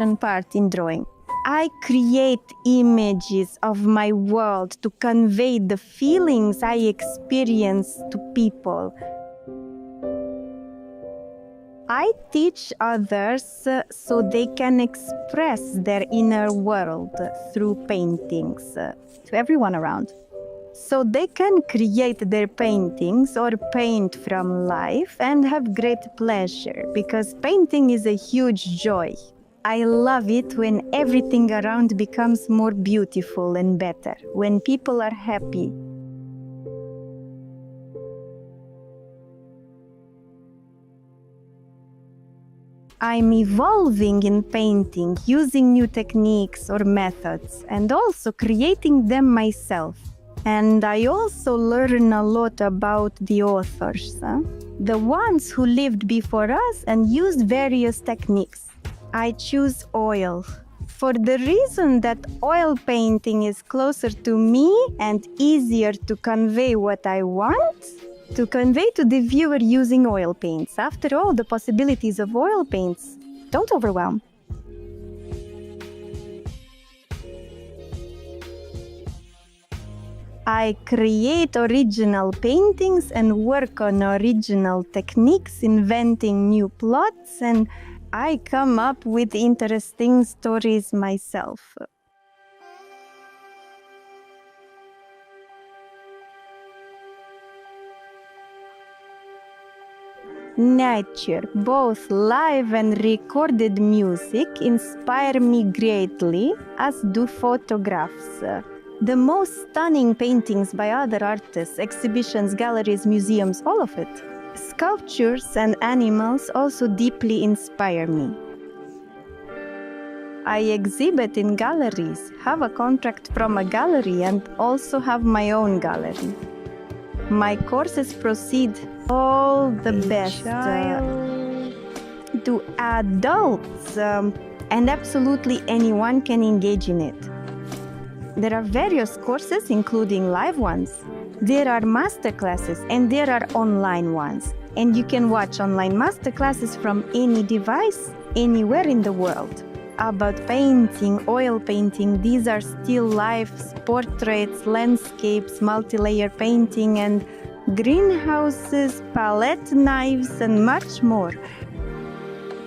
part in drawing. I create images of my world to convey the feelings I experience to people. I teach others so they can express their inner world through paintings to everyone around. So they can create their paintings or paint from life and have great pleasure, because painting is a huge joy. I love it when everything around becomes more beautiful and better, when people are happy. I'm evolving in painting, using new techniques or methods, and also creating them myself. And I also learn a lot about the authors, the ones who lived before us and used various techniques. I choose oil for the reason that oil painting is closer to me and easier to convey what I want to convey to the viewer using oil paints. After all, the possibilities of oil paints don't overwhelm. I create original paintings and work on original techniques, inventing new plots, and I come up with interesting stories myself. Nature, both live and recorded music, inspire me greatly, as do photographs. The most stunning paintings by other artists, exhibitions, galleries, museums, all of it. Sculptures and animals also deeply inspire me. I exhibit in galleries, have a contract from a gallery, and also have my own gallery. My courses proceed all the best to adults, and absolutely anyone can engage in it. There are various courses, including live ones. There are masterclasses, and there are online ones. And you can watch online masterclasses from any device, anywhere in the world. About painting, oil painting, these are still lifes, portraits, landscapes, multi-layer painting, and greenhouses, palette knives, and much more.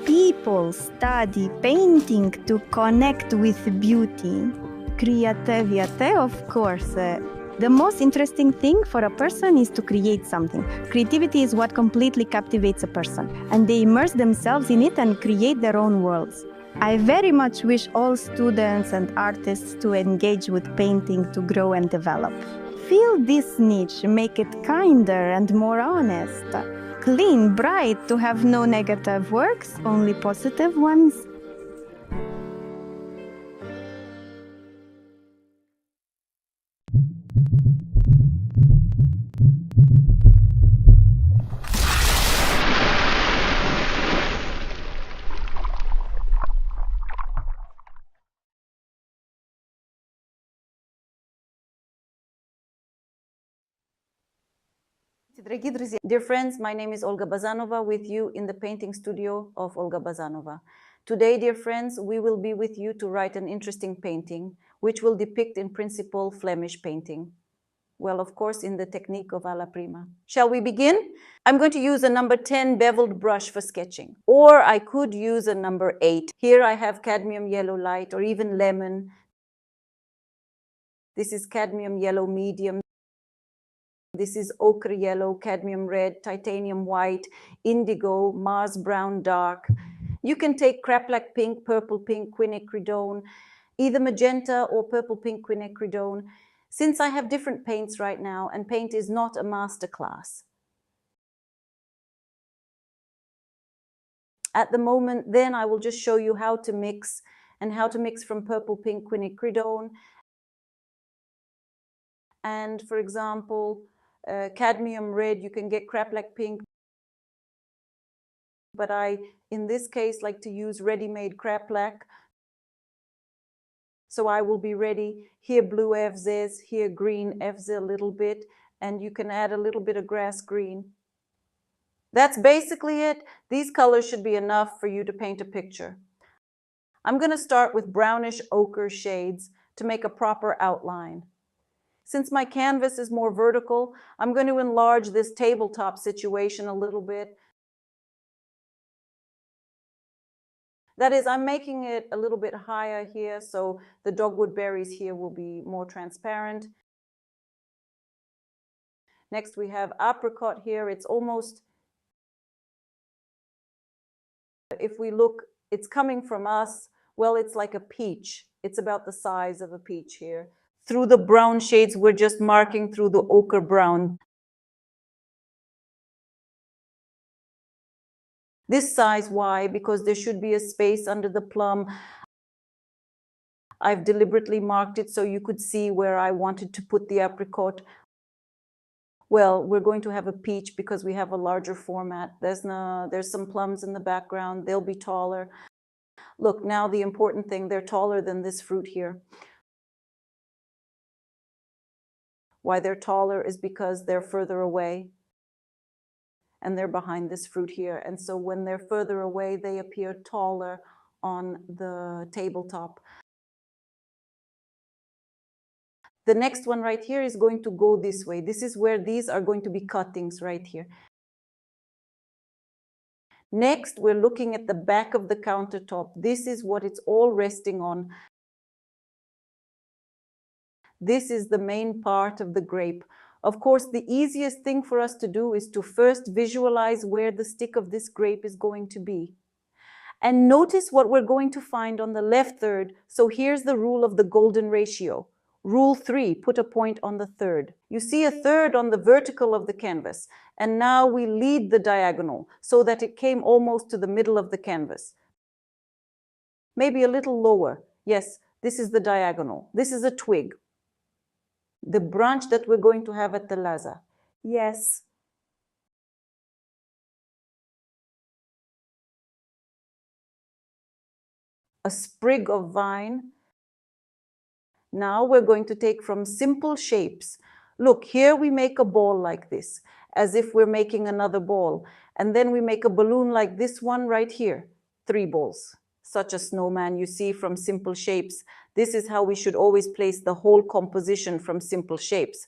People study painting to connect with beauty. Creativity, of course. The most interesting thing for a person is to create something. Creativity is what completely captivates a person, and they immerse themselves in it and create their own worlds. I very much wish all students and artists to engage with painting to grow and develop. Feel this niche, make it kinder and more honest. Clean, bright, to have no negative works, only positive ones. Dear friends, my name is Olga Bazanova, with you in the painting studio of Olga Bazanova. Today, dear friends, we will be with you to write an interesting painting, which will depict in principle Flemish painting. Well, of course, in the technique of alla prima. Shall we begin? I'm going to use a number 10 beveled brush for sketching, or I could use a number 8. Here I have cadmium yellow light, or even lemon. This is cadmium yellow medium. This is ochre yellow, cadmium red, titanium white, indigo, Mars brown dark. You can take craplak pink, purple pink, quinacridone, either magenta or purple pink quinacridone. Since I have different paints right now, and paint is not a master class. At the moment, then I will just show you how to mix, and how to mix from purple pink quinacridone. And for example, cadmium red, you can get craplak pink, but I, in this case, like to use ready-made craplak. So I will be ready, here blue FZs, here green FZ a little bit, and you can add a little bit of grass green. That's basically it. These colors should be enough for you to paint a picture. I'm going to start with brownish ochre shades to make a proper outline. Since my canvas is more vertical, I'm going to enlarge this tabletop situation a little bit. That is, I'm making it a little bit higher here, so the dogwood berries here will be more transparent. Next we have apricot here. It's almost, if we look, it's coming from us, well, it's like a peach. It's about the size of a peach here. Through the brown shades, we're just marking through the ochre brown. This size, why? Because there should be a space under the plum. I've deliberately marked it so you could see where I wanted to put the apricot. Well, we're going to have a peach because we have a larger format. There's some plums in the background. They'll be taller. Look, now the important thing, they're taller than this fruit here. Why they're taller is because they're further away and they're behind this fruit here. And so when they're further away, they appear taller on the tabletop. The next one right here is going to go this way. This is where these are going to be cuttings right here. Next, we're looking at the back of the countertop. This is what it's all resting on. This is the main part of the grape. Of course, the easiest thing for us to do is to first visualize where the stick of this grape is going to be. And notice what we're going to find on the left third. So here's the rule of the golden ratio. Rule 3, put a point on the third. You see a third on the vertical of the canvas. And now we lead the diagonal so that it came almost to the middle of the canvas. Maybe a little lower. Yes, this is the diagonal. This is a twig. The branch that we're going to have at the laza. Yes. A sprig of vine. Now we're going to take from simple shapes. Look, here we make a ball like this, as if we're making another ball. And then we make a balloon like this one right here. 3 balls. Such a snowman you see from simple shapes. This is how we should always place the whole composition from simple shapes.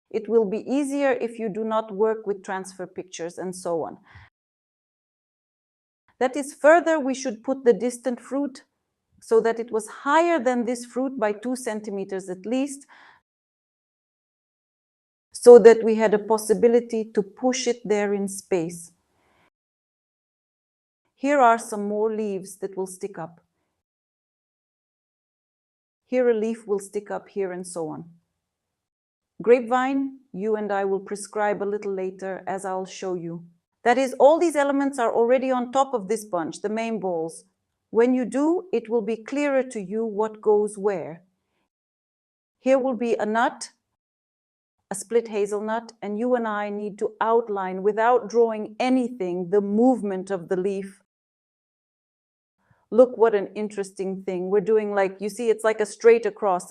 It will be easier if you do not work with transfer pictures and so on. That is, further, we should put the distant fruit so that it was higher than this fruit by 2 centimeters at least, so that we had a possibility to push it there in space. Here are some more leaves that will stick up. Here a leaf will stick up here and so on. Grapevine, you and I will prescribe a little later, as I'll show you. That is, all these elements are already on top of this bunch, the main balls. When you do, it will be clearer to you what goes where. Here will be a nut, a split hazelnut, and you and I need to outline, without drawing anything, the movement of the leaf. Look what an interesting thing. We're doing, like, you see, it's like a straight across.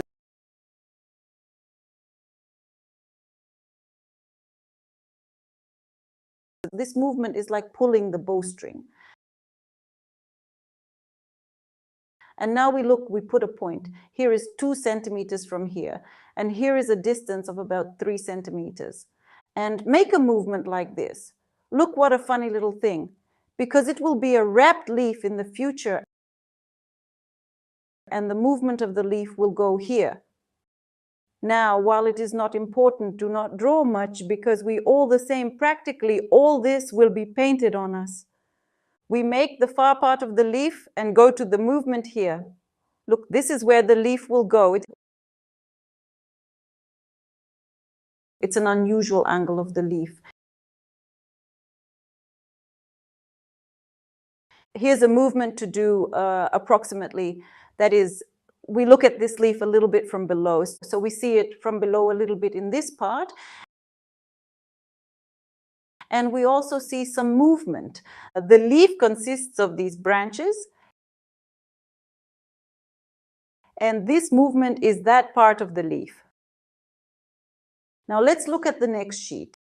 This movement is like pulling the bowstring. And now we put a point. Here is 2 centimeters from here. And here is a distance of about 3 centimeters. And make a movement like this. Look what a funny little thing. Because it will be a wrapped leaf in the future. And the movement of the leaf will go here. Now, while it is not important, do not draw much, because we all the same, practically all this will be painted on us. We make the far part of the leaf and go to the movement here. Look, this is where the leaf will go. It's an unusual angle of the leaf. Here's a movement to do approximately. That is, we look at this leaf a little bit from below. So we see it from below a little bit in this part. And we also see some movement. The leaf consists of these branches. And this movement is that part of the leaf. Now let's look at the next sheet.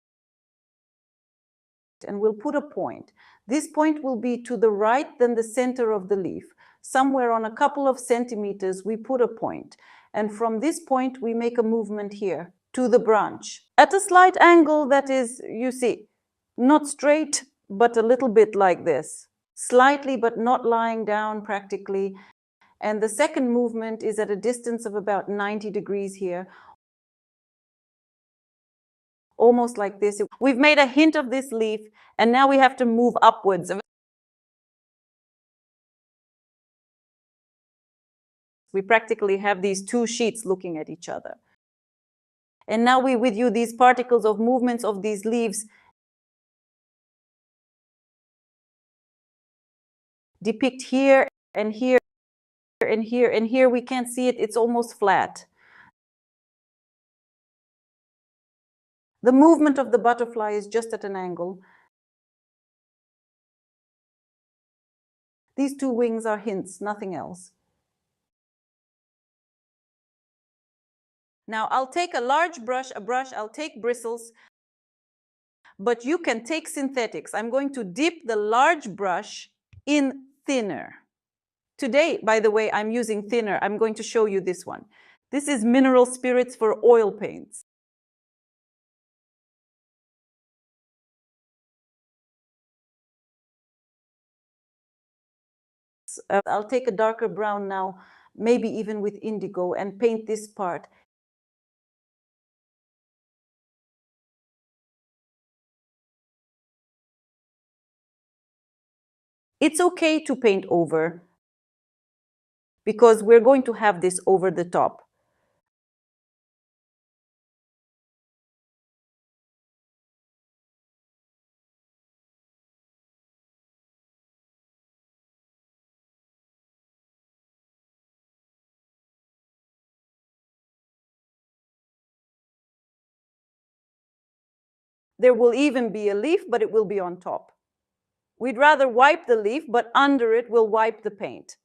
and we'll put a point. This point will be to the right than the center of the leaf. Somewhere on a couple of centimeters, we put a point. And from this point, we make a movement here to the branch at a slight angle that is, you see, not straight, but a little bit like this. Slightly, but not lying down practically. And the second movement is at a distance of about 90 degrees here. Almost like this. We've made a hint of this leaf, and now we have to move upwards. We practically have these two sheets looking at each other. And now we with you these particles of movements of these leaves depict here and here and here and here. We can't see it, it's almost flat. The movement of the butterfly is just at an angle. These two wings are hints, nothing else. Now I'll take a large brush, I'll take bristles, but you can take synthetics. I'm going to dip the large brush in thinner. Today, by the way, I'm using thinner. I'm going to show you this one. This is mineral spirits for oil paints. I'll take a darker brown now, maybe even with indigo, and paint this part. It's okay to paint over, because we're going to have this over the top. There will even be a leaf, but it will be on top. We'd rather wipe the leaf, but under it we'll wipe the paint.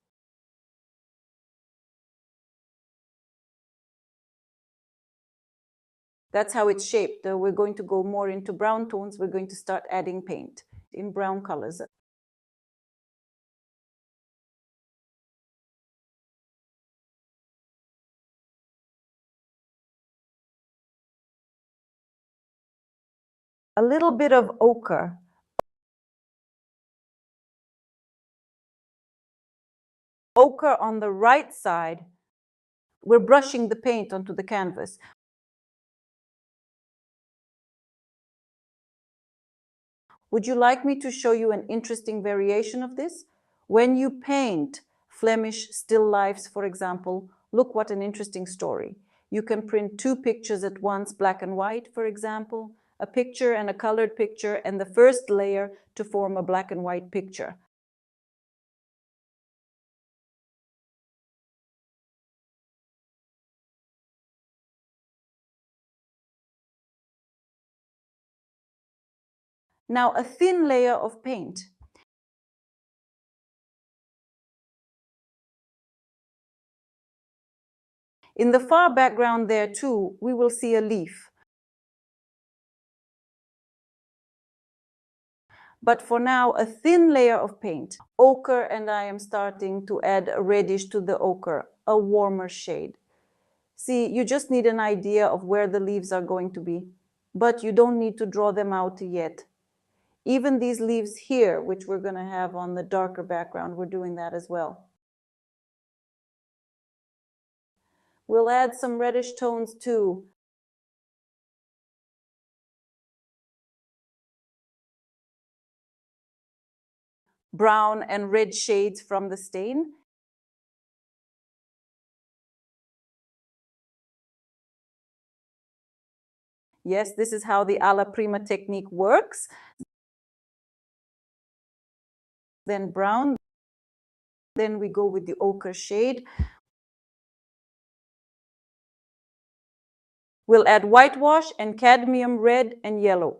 That's how it's shaped. We're going to go more into brown tones. We're going to start adding paint in brown colors. A little bit of ochre. Ochre on the right side. We're brushing the paint onto the canvas. Would you like me to show you an interesting variation of this? When you paint Flemish still lifes, for example, look what an interesting story. You can print two pictures at once, black and white, for example, a picture and a colored picture, and the first layer to form a black and white picture. Now, a thin layer of paint. In the far background there too, we will see a leaf. But for now, a thin layer of paint. Ochre, and I am starting to add a reddish to the ochre, a warmer shade. See, you just need an idea of where the leaves are going to be, but you don't need to draw them out yet. Even these leaves here, which we're going to have on the darker background, we're doing that as well. We'll add some reddish tones too. Brown and red shades from the stain. Yes, this is how the alla prima technique works. Then brown, then we go with the ochre shade. We'll add whitewash and cadmium red and yellow.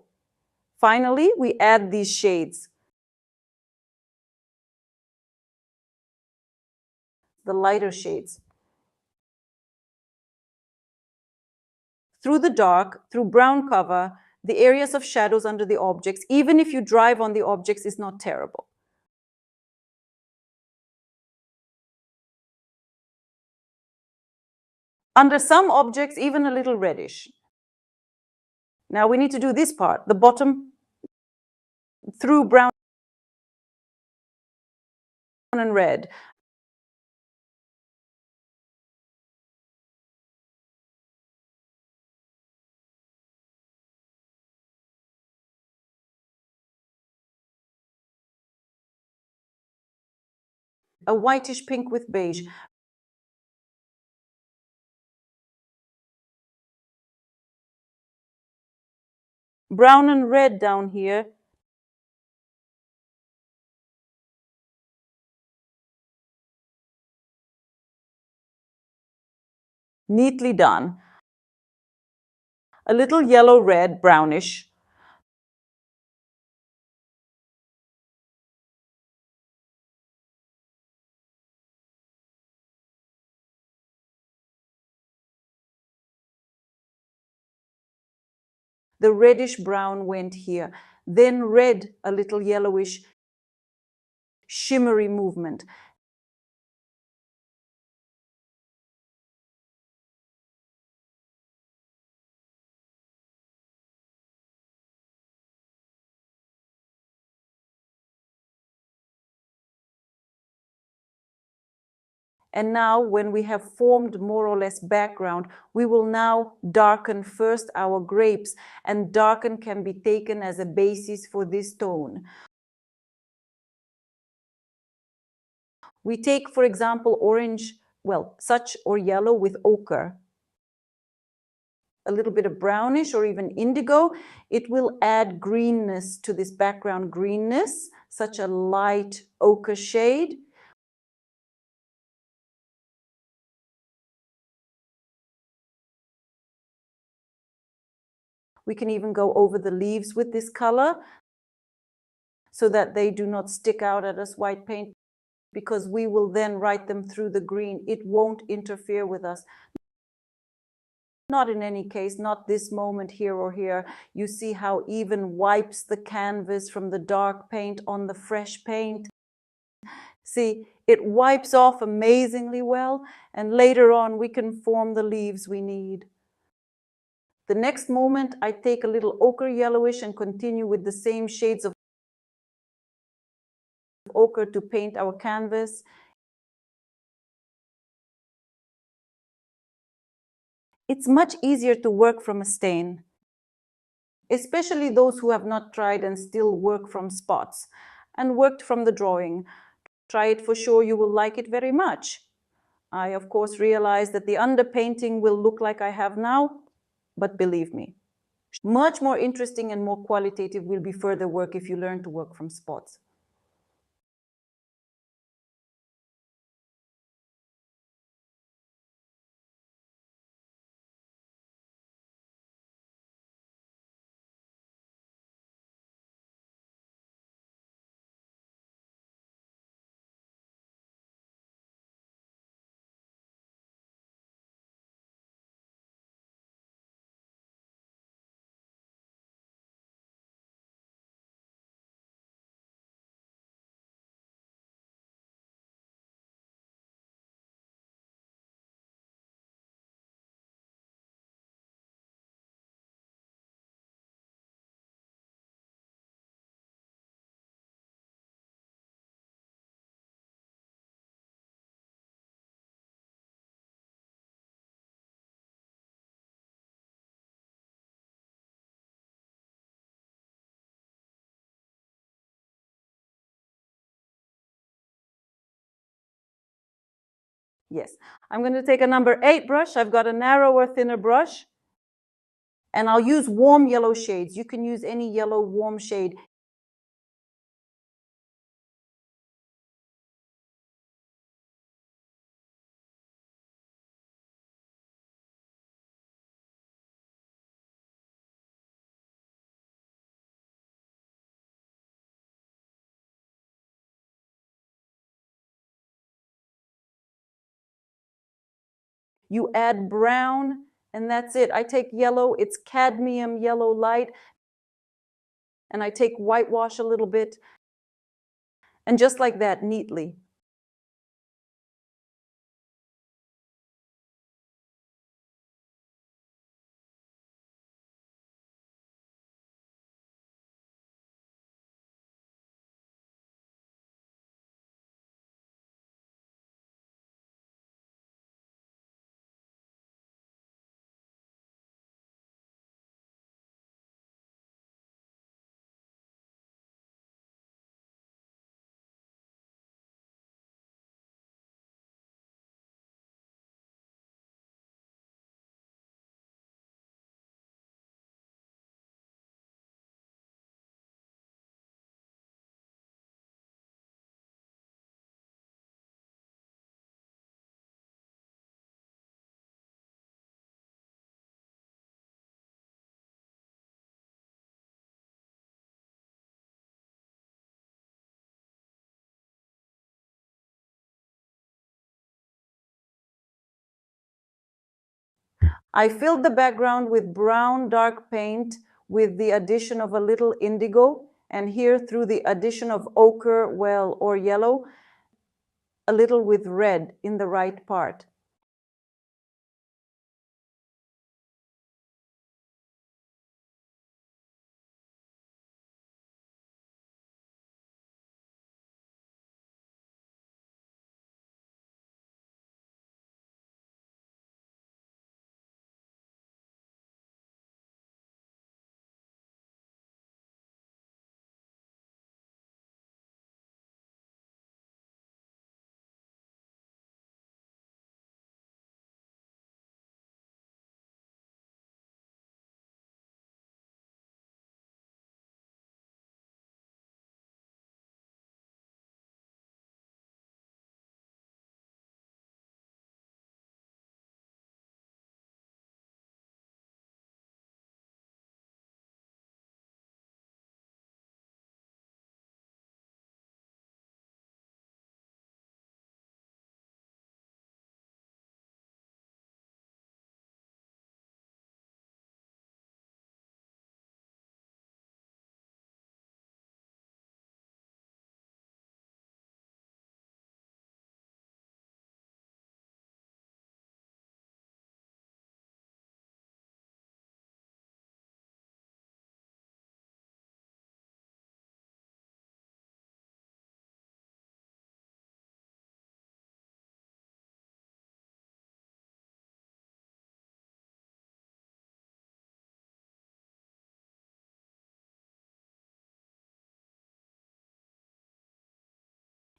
Finally, we add these shades. The lighter shades. Through the dark, through brown cover, The areas of shadows under the objects, even if you drive on the objects, is not terrible. Under some objects, even a little reddish. Now we need to do this part, the bottom through brown and red. A whitish pink with beige. Brown and red down here. Neatly done. A little yellow, red, brownish. The reddish brown went here. Then red, a little yellowish, shimmery movement. And now, when we have formed more or less background, we will now darken first our grapes, and darken can be taken as a basis for this tone. We take, for example, orange, well, such or yellow with ochre. A little bit of brownish or even indigo. It will add greenness to this background greenness, such a light ochre shade. We can even go over the leaves with this color so that they do not stick out at us white paint, because we will then write them through the green. It won't interfere with us. Not in any case, not this moment here or here. You see how even wipes the canvas from the dark paint on the fresh paint. See, it wipes off amazingly well, and later on we can form the leaves we need. The next moment, I take a little ochre yellowish and continue with the same shades of ochre to paint our canvas. It's much easier to work from a stain, especially those who have not tried and still work from spots and worked from the drawing. Try it for sure, you will like it very much. I, of course, realize that the underpainting will look like I have now, but believe me, much more interesting and more qualitative will be further work if you learn to work from spots. Yes, I'm going to take a number 8 brush. I've got a narrower, thinner brush, and I'll use warm yellow shades. You can use any yellow warm shade. You add brown, and that's it. I take yellow, it's cadmium yellow light, And I take whitewash a little bit, and just like that, neatly. I filled the background with brown dark paint with the addition of a little indigo, and here through the addition of ochre, well, or yellow, a little with red in the right part.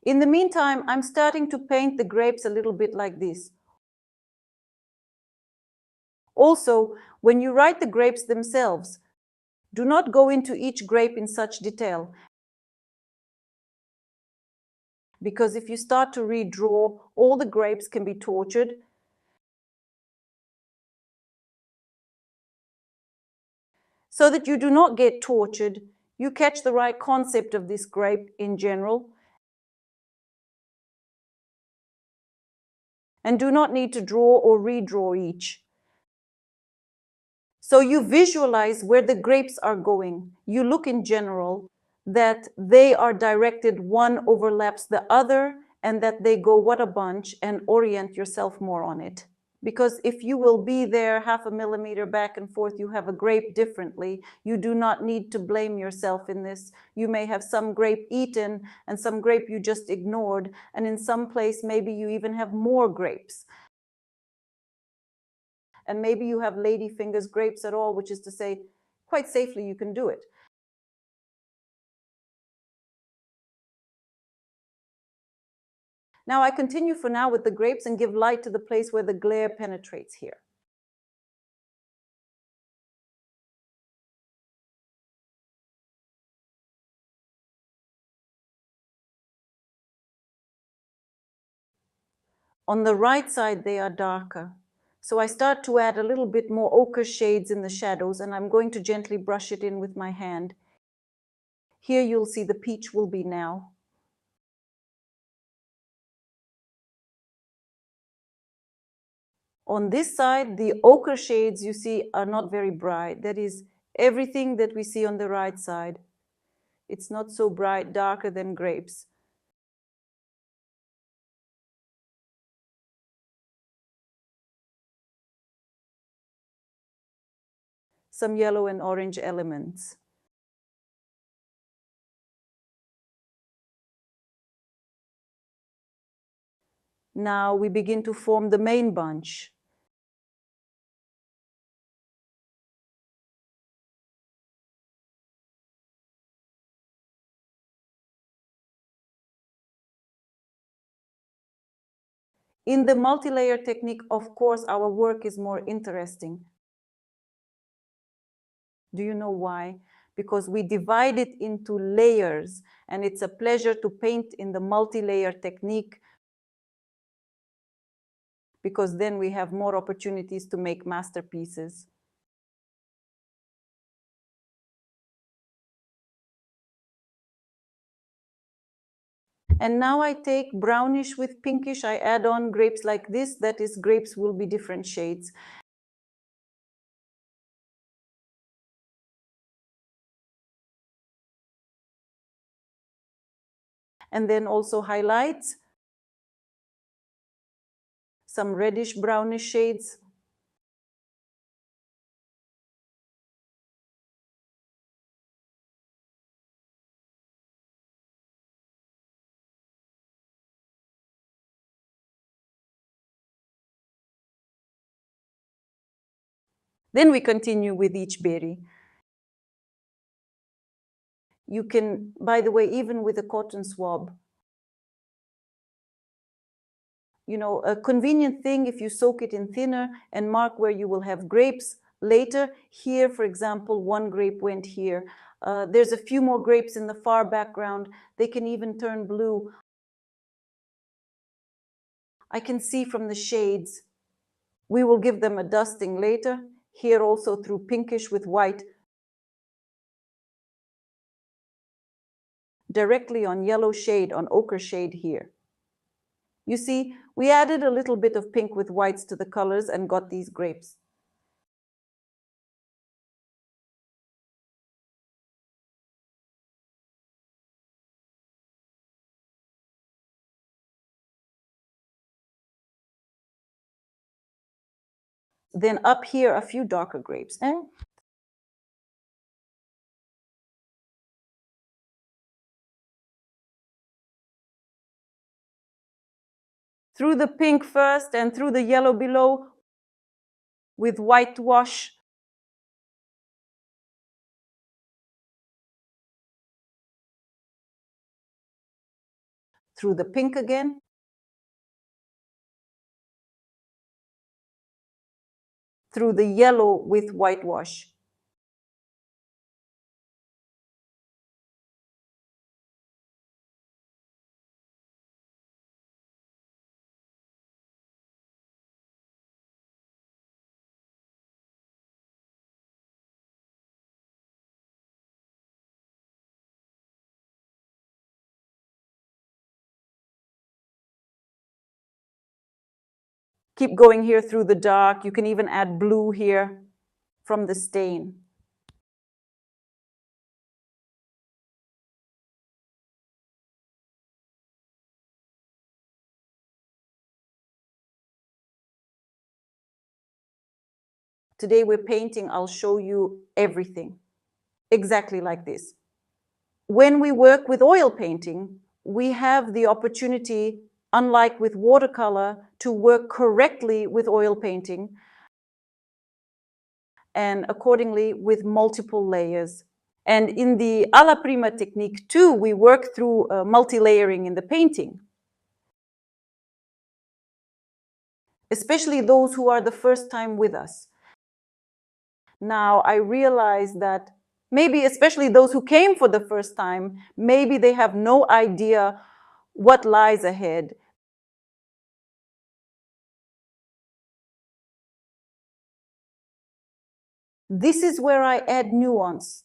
In the meantime, I'm starting to paint the grapes a little bit like this. Also, when you write the grapes themselves, do not go into each grape in such detail, because if you start to redraw, all the grapes can be tortured. So that you do not get tortured, you catch the right concept of this grape in general, and do not need to draw or redraw each. So you visualize where the grapes are going. You look in general that they are directed, one overlaps the other, and that they go what a bunch, and orient yourself more on it. Because if you will be there half a millimeter back and forth, you have a grape differently. You do not need to blame yourself in this. You may have some grape eaten and some grape you just ignored, and in some place maybe you even have more grapes. And maybe you have ladyfingers grapes at all, which is to say, quite safely you can do it. Now I continue for now with the grapes and give light to the place where the glare penetrates here. On the right side, they are darker. So I start to add a little bit more ochre shades in the shadows, and I'm going to gently brush it in with my hand. Here you'll see the peach will be now. On this side, the ochre shades you see are not very bright. That is everything that we see on the right side. It's not so bright, darker than grapes. Some yellow and orange elements. Now we begin to form the main bunch. In the multi-layer technique, of course, our work is more interesting. Do you know why? Because we divide it into layers, and it's a pleasure to paint in the multi-layer technique, because then we have more opportunities to make masterpieces. And now I take brownish with pinkish, I add on grapes like this, that is, grapes will be different shades. And then also highlights, some reddish brownish shades. Then we continue with each berry. You can, by the way, even with a cotton swab, you know, a convenient thing if you soak it in thinner and mark where you will have grapes later. Here, for example, one grape went here. There's a few more grapes in the far background. They can even turn blue. I can see from the shades. We will give them a dusting later. Here also through pinkish with white. Directly on yellow shade, on ochre shade here. You see, we added a little bit of pink with whites to the colors and got these grapes. Then up here, a few darker grapes. Through the pink first and through the yellow below with whitewash. Through the pink again. Through the yellow with whitewash. Keep going here through the dark. You can even add blue here from the stain. Today we're painting, I'll show you everything. Exactly like this. When we work with oil painting, we have the opportunity, unlike with watercolor, to work correctly with oil painting and accordingly with multiple layers. And in the alla prima technique too, we work through multi-layering in the painting. Especially those who are the first time with us. Now I realize that maybe especially those who came for the first time, maybe they have no idea what lies ahead. This is where I add nuance.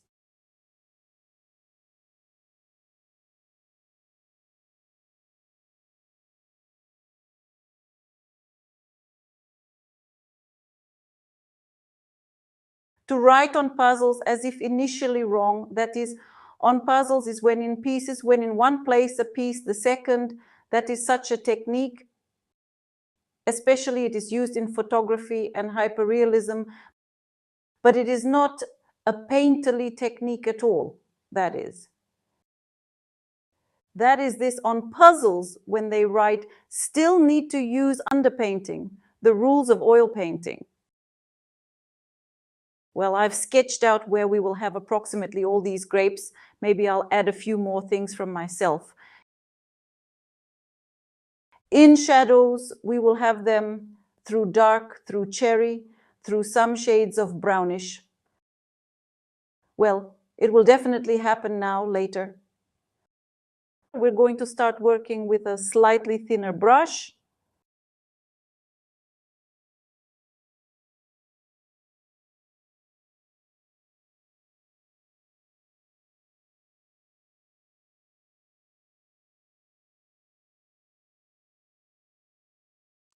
To write on puzzles as if initially wrong, that is, On puzzles is when in pieces, when in one place a piece, the second. That is such a technique. Especially it is used in photography and hyperrealism, but it is not a painterly technique at all, that is. That is this on puzzles, when they write, still need to use underpainting, the rules of oil painting. Well, I've sketched out where we will have approximately all these grapes. Maybe I'll add a few more things from myself. In shadows, we will have them through dark, through cherry, through some shades of brownish. Well, it will definitely happen now, later. We're going to start working with a slightly thinner brush.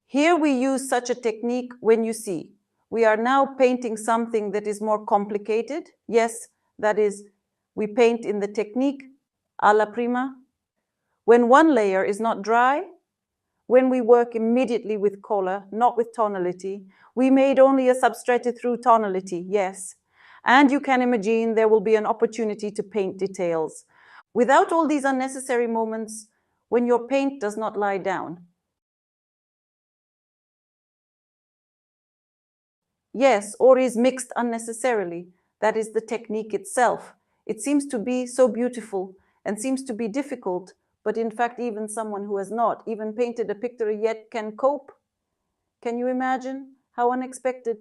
Here we use such a technique when you see. We are now painting something that is more complicated. Yes, that is, we paint in the technique alla prima. When one layer is not dry, when we work immediately with color, not with tonality, we made only a substrated through tonality, yes. And you can imagine there will be an opportunity to paint details. Without all these unnecessary moments, when your paint does not lie down. Yes, or is mixed unnecessarily. That is the technique itself. It seems to be so beautiful and seems to be difficult, but in fact, even someone who has not even painted a picture yet can cope. Can you imagine how unexpected?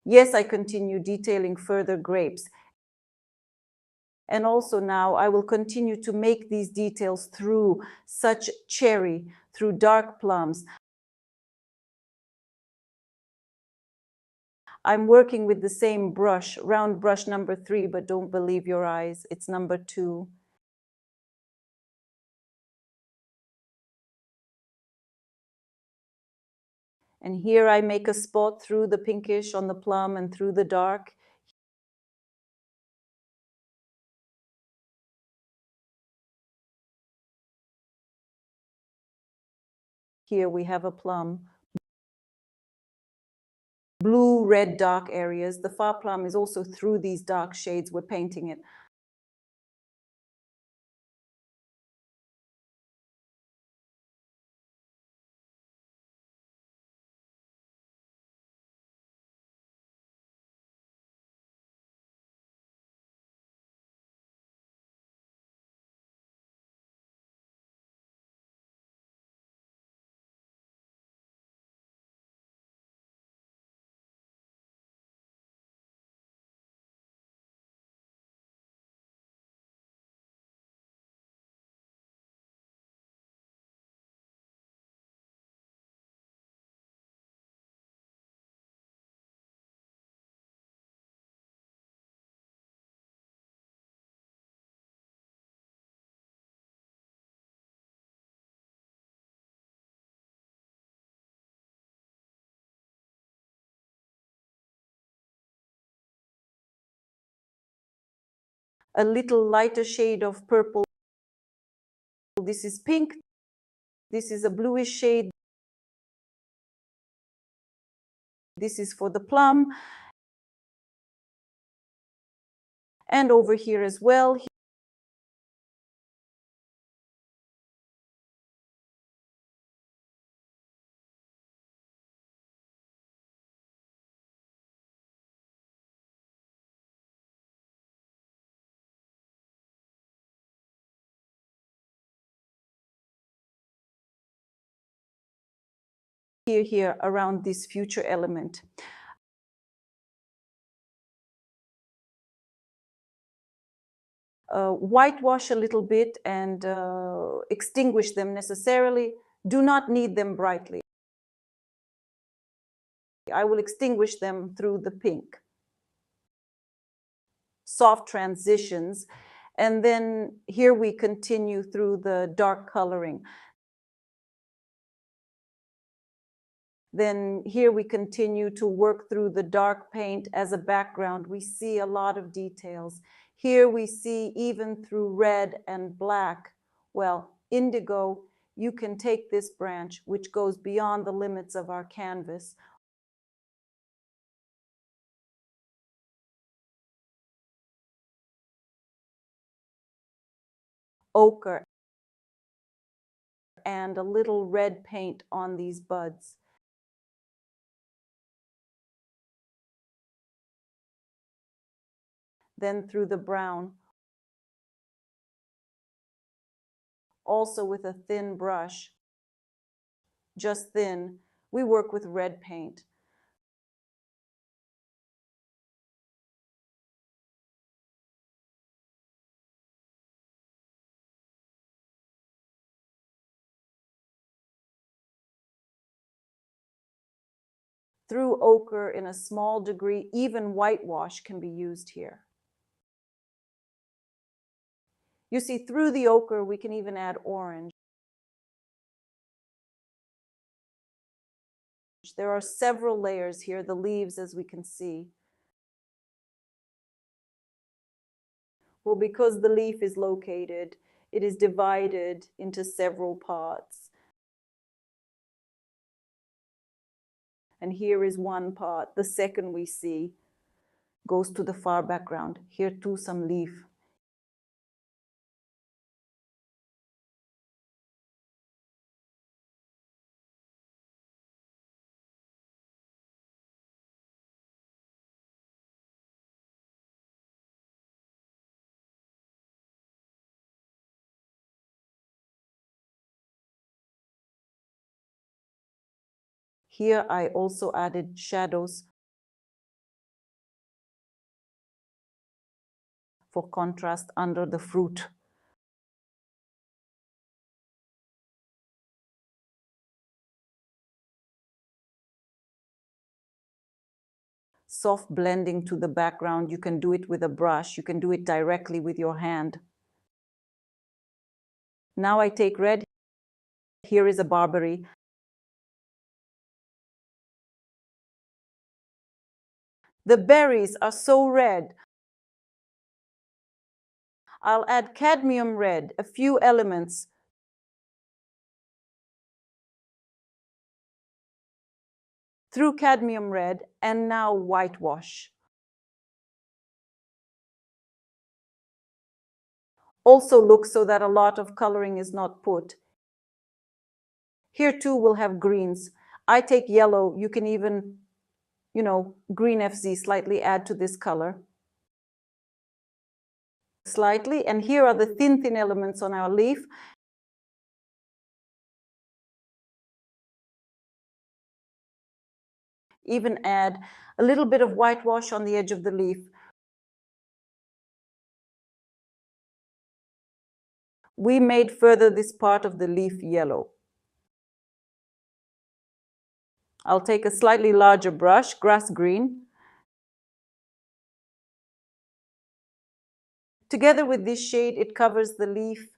Yes, I continue detailing further grapes. And also now I will continue to make these details through such cherry, through dark plums. I'm working with the same brush, round brush number 3, but don't believe your eyes, it's number 2. And here I make a spot through the pinkish on the plum and through the dark. Here we have a plum. Blue, red, dark areas. The far plum is also through these dark shades. We're painting it. A little lighter shade of purple. This is pink. This is a bluish shade. This is for the plum. And over here as well. Here around this future element. whitewash a little bit and extinguish them necessarily. Do not knead them brightly. I will extinguish them through the pink. Soft transitions. And then here we continue through the dark coloring. Then here we continue to work through the dark paint as a background. We see a lot of details. Here we see even through red and black, well, indigo, you can take this branch, which goes beyond the limits of our canvas. Ochre and a little red paint on these buds. Then through the brown, also with a thin brush, just thin, we work with red paint. Through ochre in a small degree, even whitewash can be used here. You see, through the ochre, we can even add orange. There are several layers here, the leaves, as we can see. Well, because the leaf is located, it is divided into several parts. And here is one part. The second we see goes to the far background. Here too, some leaf. Here I also added shadows for contrast under the fruit. Soft blending to the background. You can do it with a brush. You can do it directly with your hand. Now I take red. Here is a barberry. The berries are so red. I'll add cadmium red, a few elements. Through cadmium red, and now whitewash. Also look so that a lot of coloring is not put. Here too we'll have greens. I take yellow. You can even, green FZ, slightly add to this color. Slightly, and here are the thin elements on our leaf. Even add a little bit of whitewash on the edge of the leaf. We made further this part of the leaf yellow. I'll take a slightly larger brush, grass green. Together with this shade, it covers the leaf.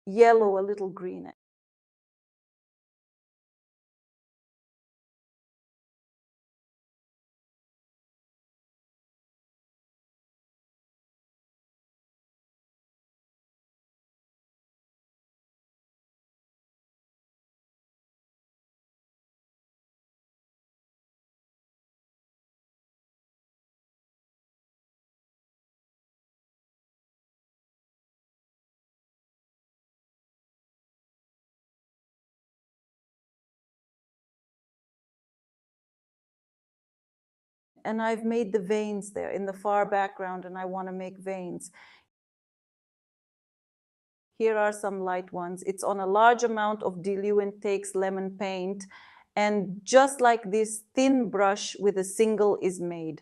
Yellow, a little green. And I've made the veins there in the far background, and I want to make veins. Here are some light ones. It's on a large amount of diluent, takes lemon paint, And just like this thin brush with a single is made.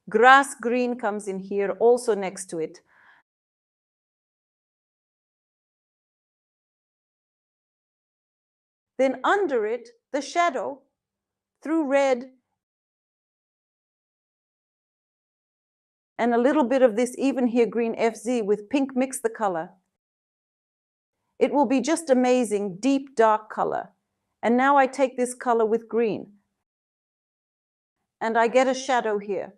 Grass green comes in here also next to it. Then under it, the shadow through red and a little bit of this even here green FZ with pink mix the color. It will be just amazing, deep dark color. And now I take this color with green and I get a shadow here.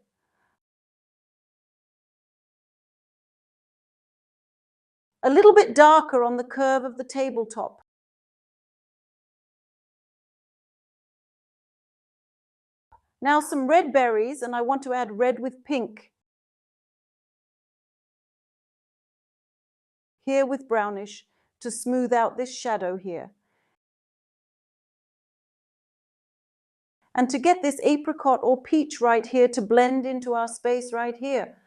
A little bit darker on the curve of the tabletop. Now some red berries, and I want to add red with pink. Here with brownish to smooth out this shadow here. And to get this apricot or peach right here to blend into our space right here.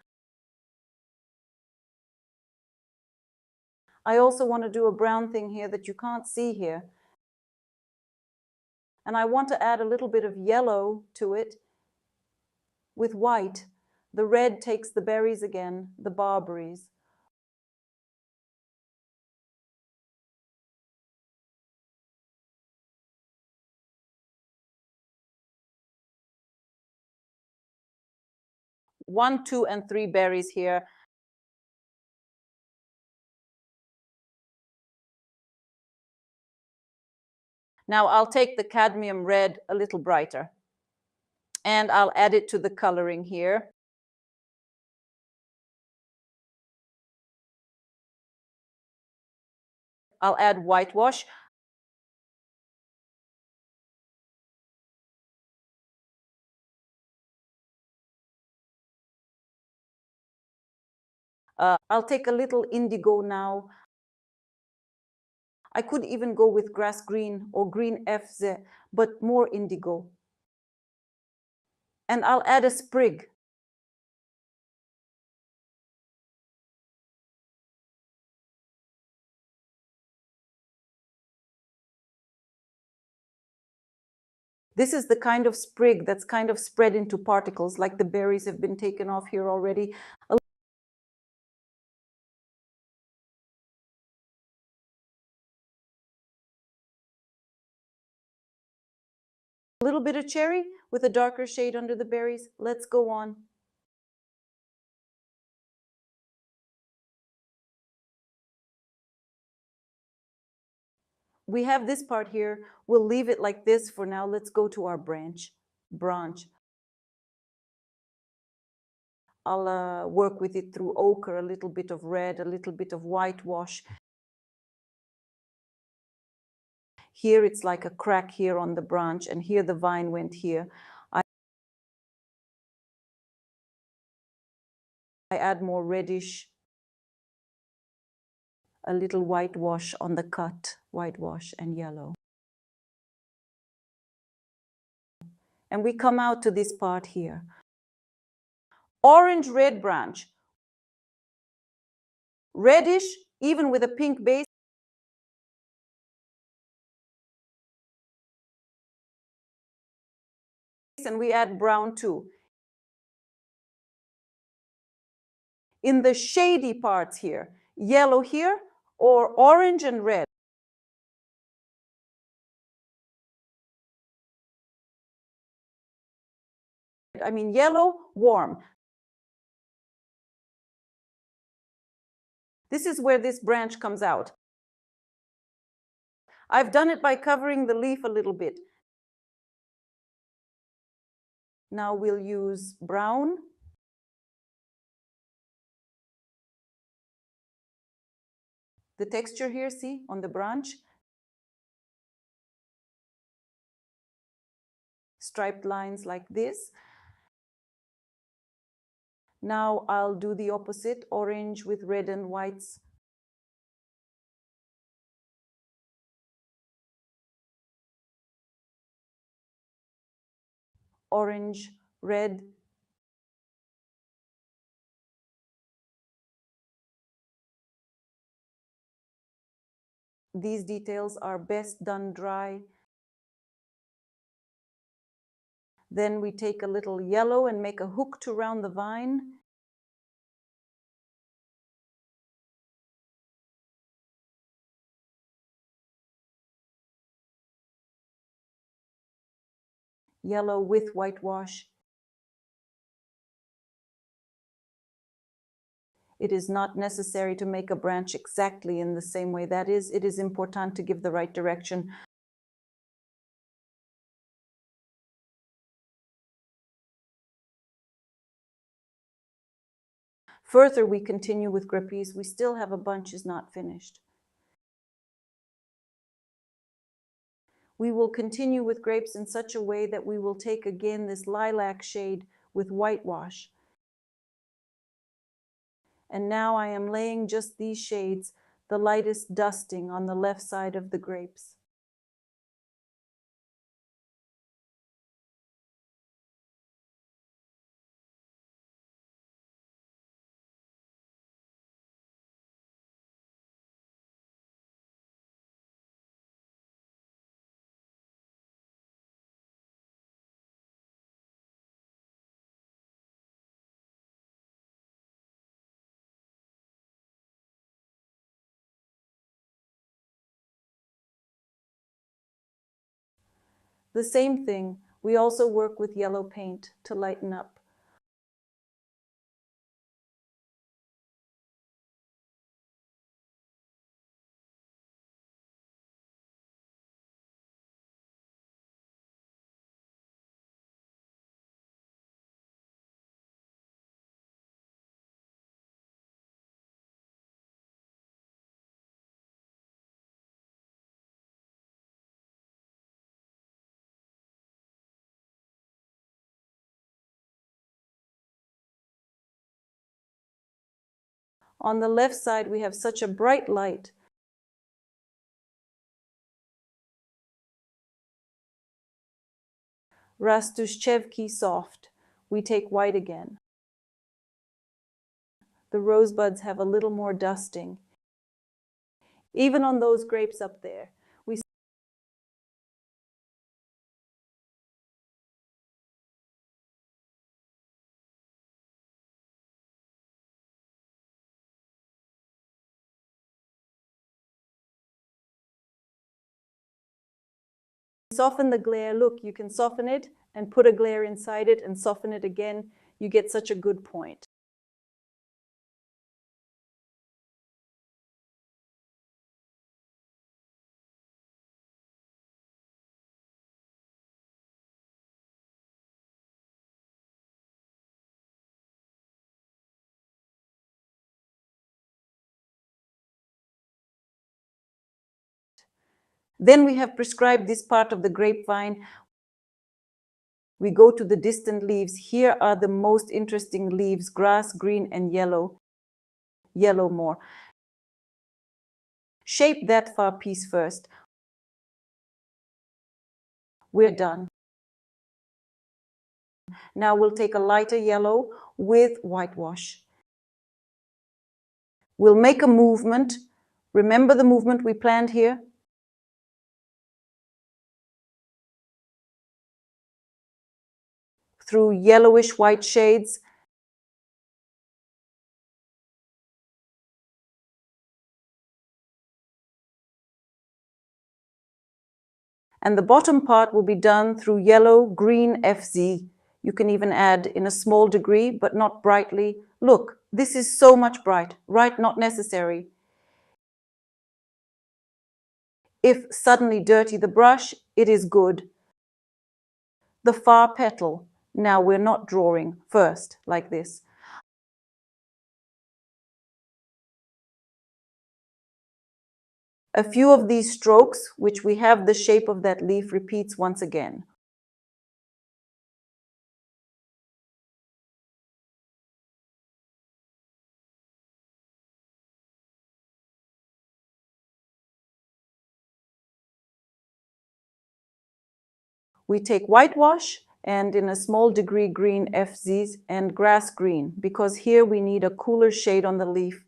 I also want to do a brown thing here that you can't see here. And I want to add a little bit of yellow to it with white. The red takes the berries again, the barberries. One, two, and three berries here. Now I'll take the cadmium red a little brighter and I'll add it to the coloring here. I'll add whitewash. I'll take a little indigo now. I could even go with grass green or green FZ, but more indigo. And I'll add a sprig. This is the kind of sprig that's kind of spread into particles, like the berries have been taken off here already. A little bit of cherry with a darker shade under the berries. Let's go on. We have this part here. We'll leave it like this for now. Let's go to our branch. I'll work with it through ochre, a little bit of red, a little bit of whitewash. Here it's like a crack here on the branch, and here the vine went here. I add more reddish, a little whitewash on the cut, whitewash and yellow. And we come out to this part here. Orange-red branch. Reddish, even with a pink base. And we add brown too. In the shady parts here, yellow here, or orange and red. I mean yellow, warm. This is where this branch comes out. I've done it by covering the leaf a little bit. Now we'll use brown. The texture here, see, on the branch. Striped lines like this. Now I'll do the opposite, orange with red and whites. Orange, red. These details are best done dry. Then we take a little yellow and make a hook to round the vine. Yellow with whitewash. It is not necessary to make a branch exactly in the same way. That is, it is important to give the right direction. Further, we continue with grapes. We still have a bunch is not finished. We will continue with grapes in such a way that we will take again this lilac shade with whitewash. And now I am laying just these shades, the lightest dusting on the left side of the grapes. The same thing, we also work with yellow paint to lighten up. On the left side, we have such a bright light. Rastushchevki soft. We take white again. The rosebuds have a little more dusting. Even on those grapes up there, we soften the glare. Look, you can soften it and put a glare inside it and soften it again. You get such a good point. Then we have prescribed this part of the grapevine. We go to the distant leaves. Here are the most interesting leaves, grass, green, and yellow. Yellow more. Shape that far piece first. We're done. Now we'll take a lighter yellow with whitewash. We'll make a movement. Remember the movement we planned here? Through yellowish white shades. And the bottom part will be done through yellow, green, FZ. You can even add in a small degree, but not brightly. Look, this is so much bright, right? Not necessary. If suddenly dirty the brush, it is good. The far petal. Now we're not drawing first, like this. A few of these strokes, which we have the shape of that leaf, repeats once again. We take whitewash and in a small degree green FZs and grass green, because here we need a cooler shade on the leaf.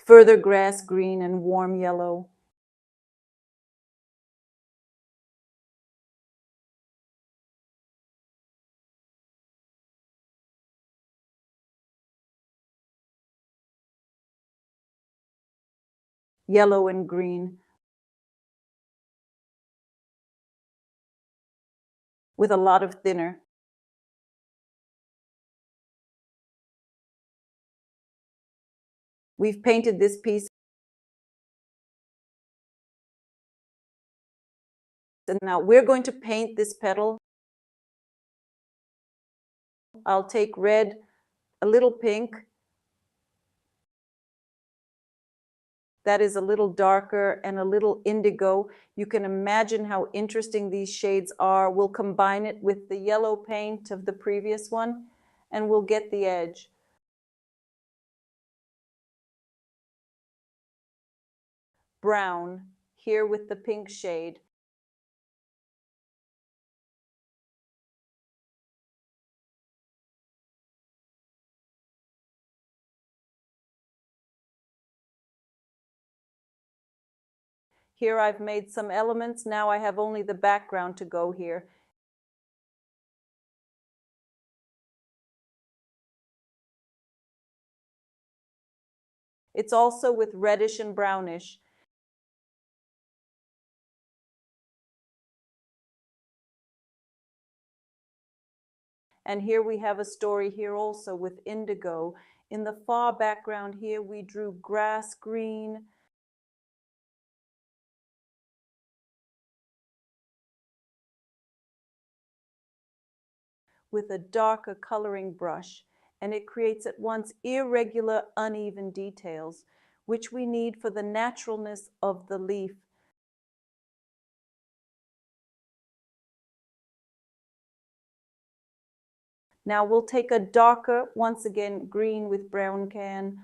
further grass green and warm yellow. Yellow and green, with a lot of thinner. We've painted this piece, and now we're going to paint this petal. I'll take red, a little pink, that is a little darker, and a little indigo. You can imagine how interesting these shades are. We'll combine it with the yellow paint of the previous one, and we'll get the edge. Brown, here with the pink shade. Here I've made some elements. Now I have only the background to go here. It's also with reddish and brownish. And here we have a story here also with indigo. In the far background here, we drew grass green, with a darker coloring brush, and it creates at once irregular, uneven details, which we need for the naturalness of the leaf. Now we'll take a darker, once again, green with brown can.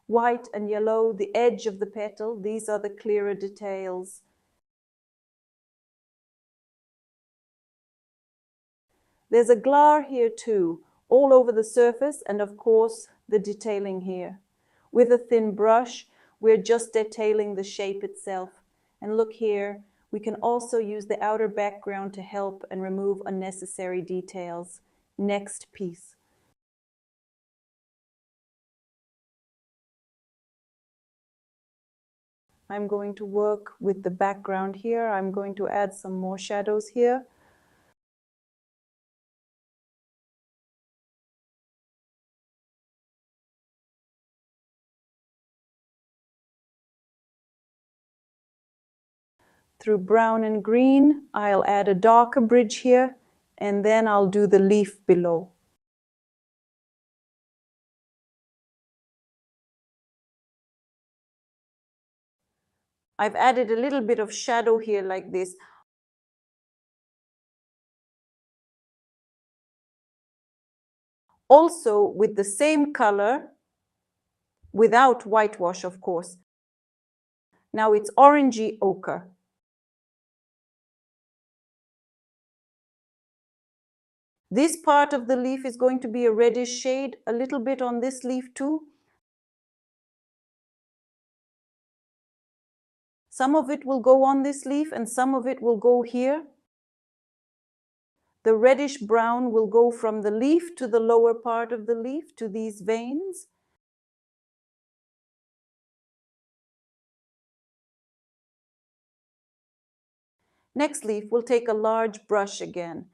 White and yellow, the edge of the petal, these are the clearer details. There's a glare here too, all over the surface, and of course the detailing here. With a thin brush, we're just detailing the shape itself. And look here, we can also use the outer background to help and remove unnecessary details. Next piece. I'm going to work with the background here. I'm going to add some more shadows here. Through brown and green, I'll add a darker bridge here, and then I'll do the leaf below. I've added a little bit of shadow here like this. Also with the same color, without whitewash, of course. Now it's orangey ochre. This part of the leaf is going to be a reddish shade, a little bit on this leaf too. Some of it will go on this leaf and some of it will go here. The reddish brown will go from the leaf to the lower part of the leaf, to these veins. Next leaf, we'll take a large brush again.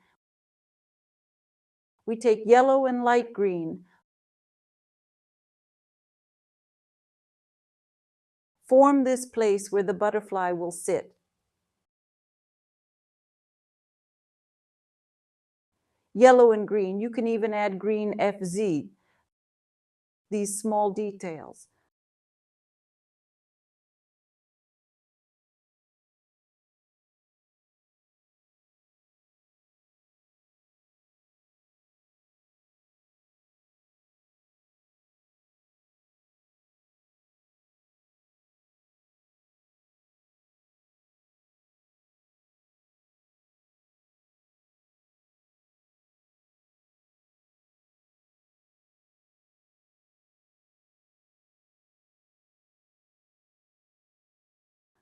We take yellow and light green. Form this place where the butterfly will sit. Yellow and green, you can even add green FZ, these small details.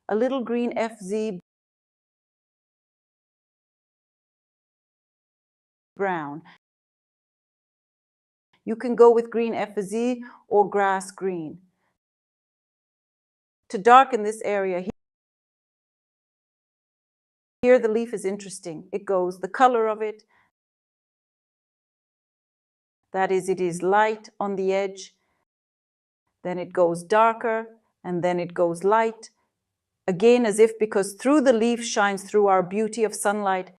A little green FZ brown. You can go with green FZ or grass green. To darken this area, here the leaf is interesting. It goes, the color of it, that is, it is light on the edge, then it goes darker, and then it goes light. Again, as if because through the leaf shines through our beauty of sunlight.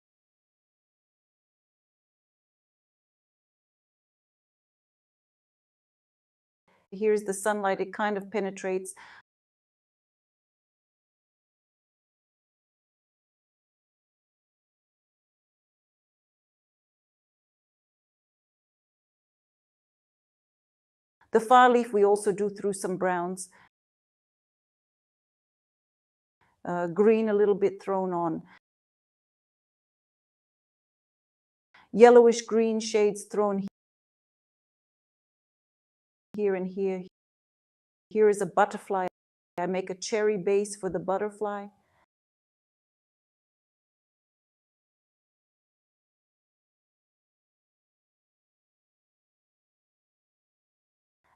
Here's the sunlight, it kind of penetrates. The far leaf we also do through some browns. Green a little bit thrown on. Yellowish green shades thrown here and here. Here is a butterfly. I make a cherry base for the butterfly.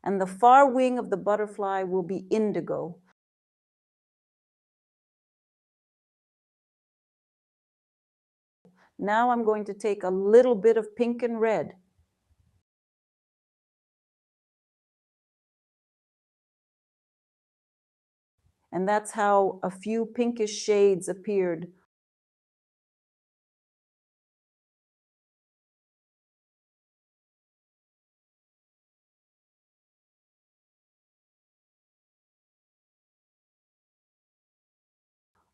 And the far wing of the butterfly will be indigo. Now I'm going to take a little bit of pink and red. And that's how a few pinkish shades appeared.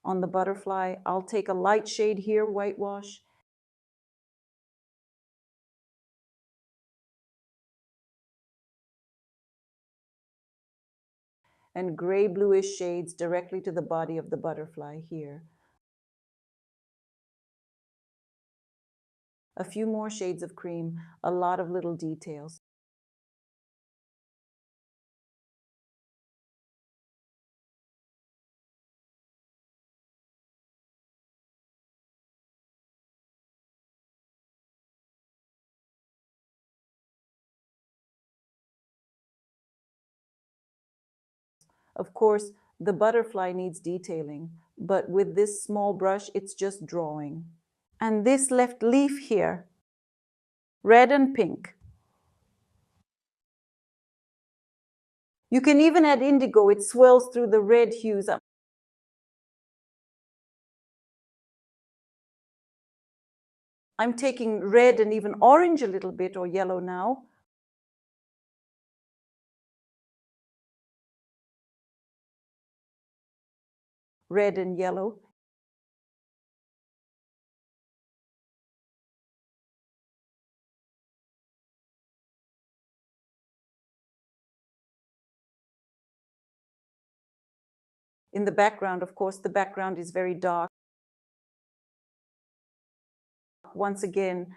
On the butterfly, I'll take a light shade here, whitewash. And gray bluish shades directly to the body of the butterfly here. A few more shades of cream, a lot of little details. Of course, the butterfly needs detailing, but with this small brush, it's just drawing. And this left leaf here, red and pink. You can even add indigo, it swells through the red hues. I'm taking red and even orange a little bit, or yellow now. Red and yellow. In the background, of course, the background is very dark. Once again,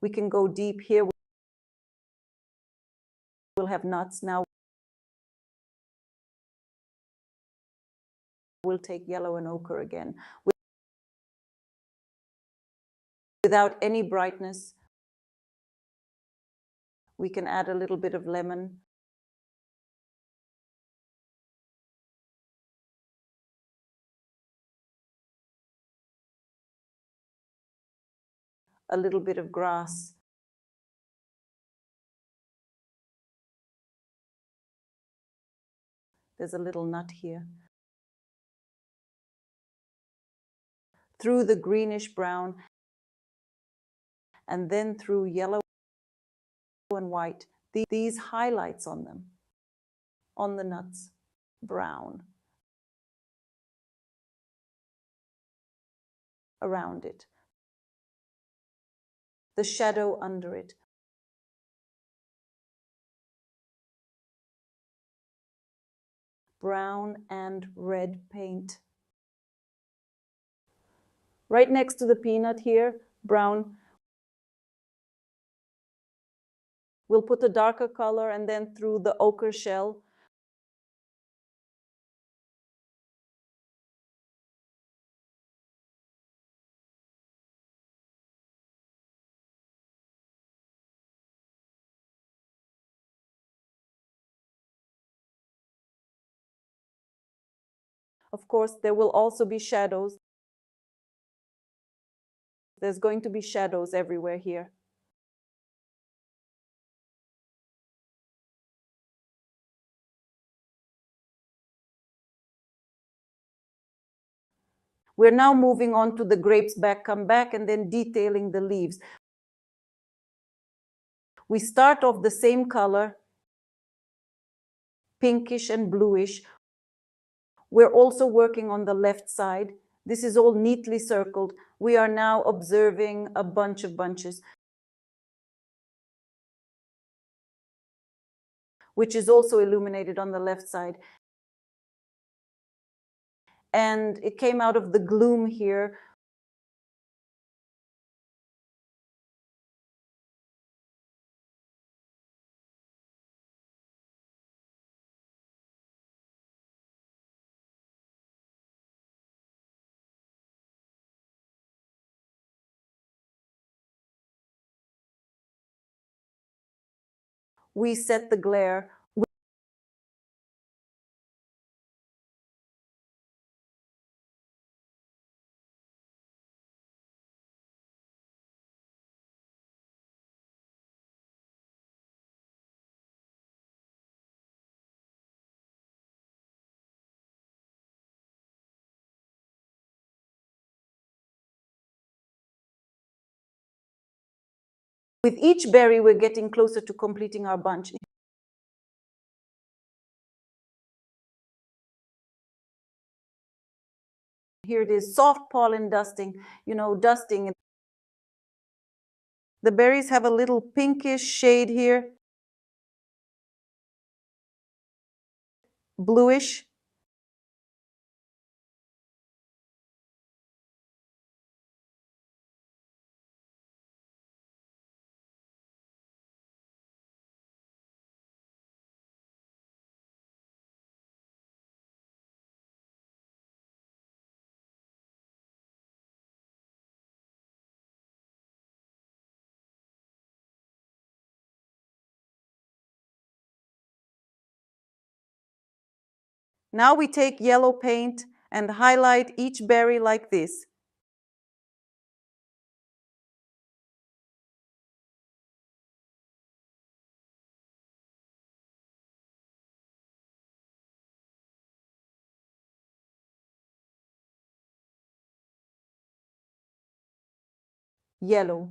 we can go deep here. We'll have nuts now. We'll take yellow and ochre again. Without any brightness, we can add a little bit of lemon. A little bit of grass. There's a little nut here. Through the greenish brown, and then through yellow and white, these highlights on them, on the nuts, brown, around it, the shadow under it. Brown and red paint. Right next to the peanut here, brown, we'll put a darker color, and then through the ochre shell, of course, there will also be shadows. There's going to be shadows everywhere here. We're now moving on to the grapes come back, and then detailing the leaves. We start off the same color, pinkish and bluish. We're also working on the left side. This is all neatly circled. We are now observing a bunch of bunches, which is also illuminated on the left side. And it came out of the gloom here. We set the glare. With each berry, we're getting closer to completing our bunch. Here it is, soft pollen dusting, dusting. The berries have a little pinkish shade here, bluish. Now we take yellow paint and highlight each berry like this. Yellow.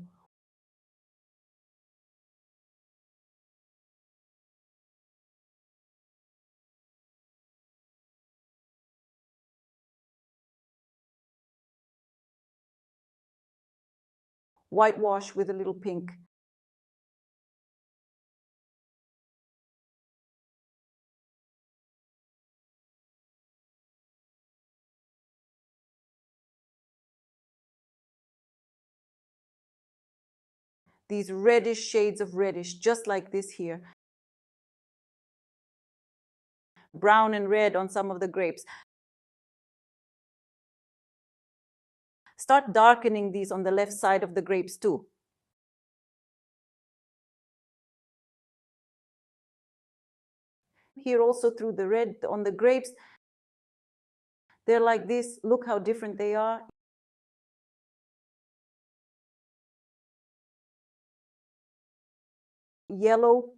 Whitewash with a little pink. These reddish shades of reddish, just like this here. Brown and red on some of the grapes. start darkening these on the left side of the grapes too. Here also through the red on the grapes, they're like this. Look how different they are. Yellow.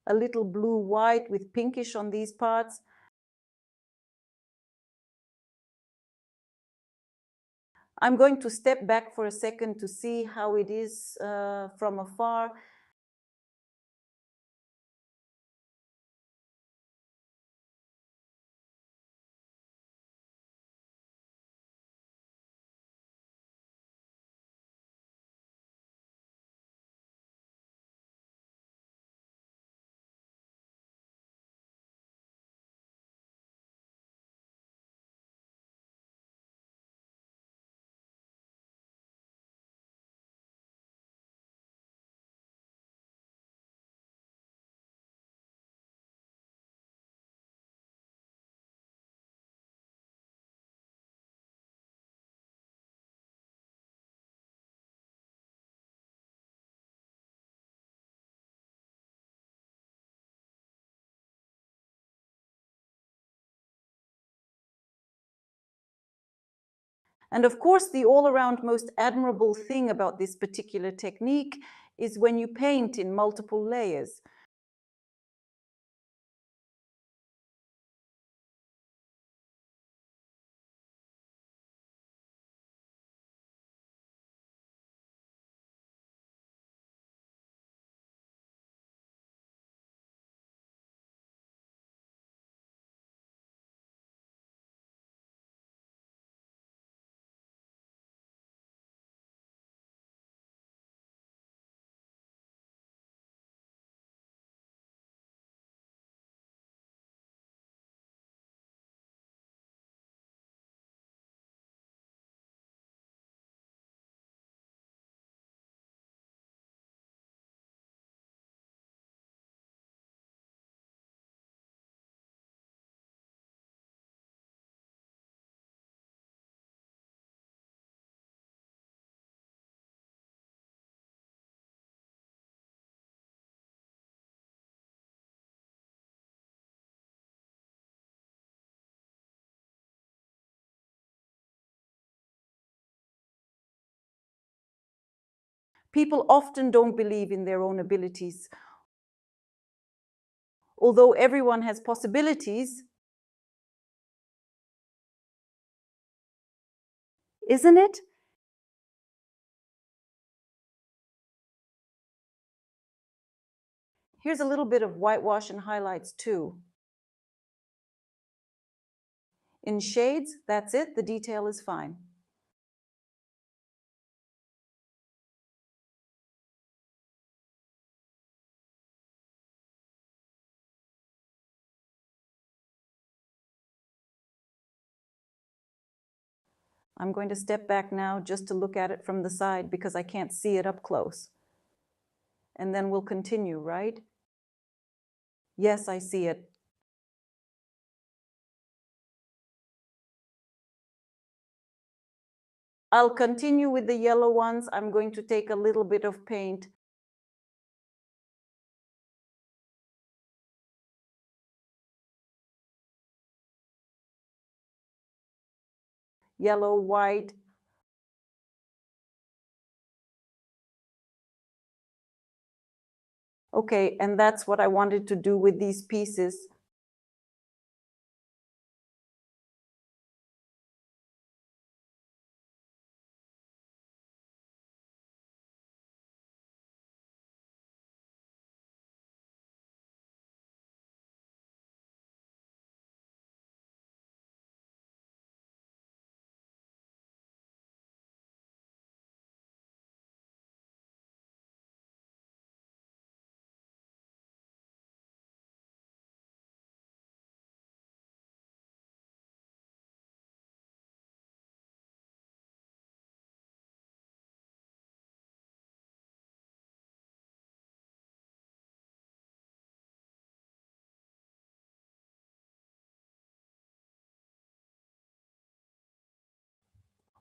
A little blue-white with pinkish on these parts. I'm going to step back for a second to see how it is from afar. And of course, the all-around most admirable thing about this particular technique is when you paint in multiple layers. People often don't believe in their own abilities. Although everyone has possibilities, isn't it? Here's a little bit of whitewash and highlights too. In shades, that's it, the detail is fine. I'm going to step back now just to look at it from the side because I can't see it up close. And then we'll continue, right? Yes, I see it. I'll continue with the yellow ones. I'm going to take a little bit of paint. Yellow, white. Okay, and that's what I wanted to do with these pieces.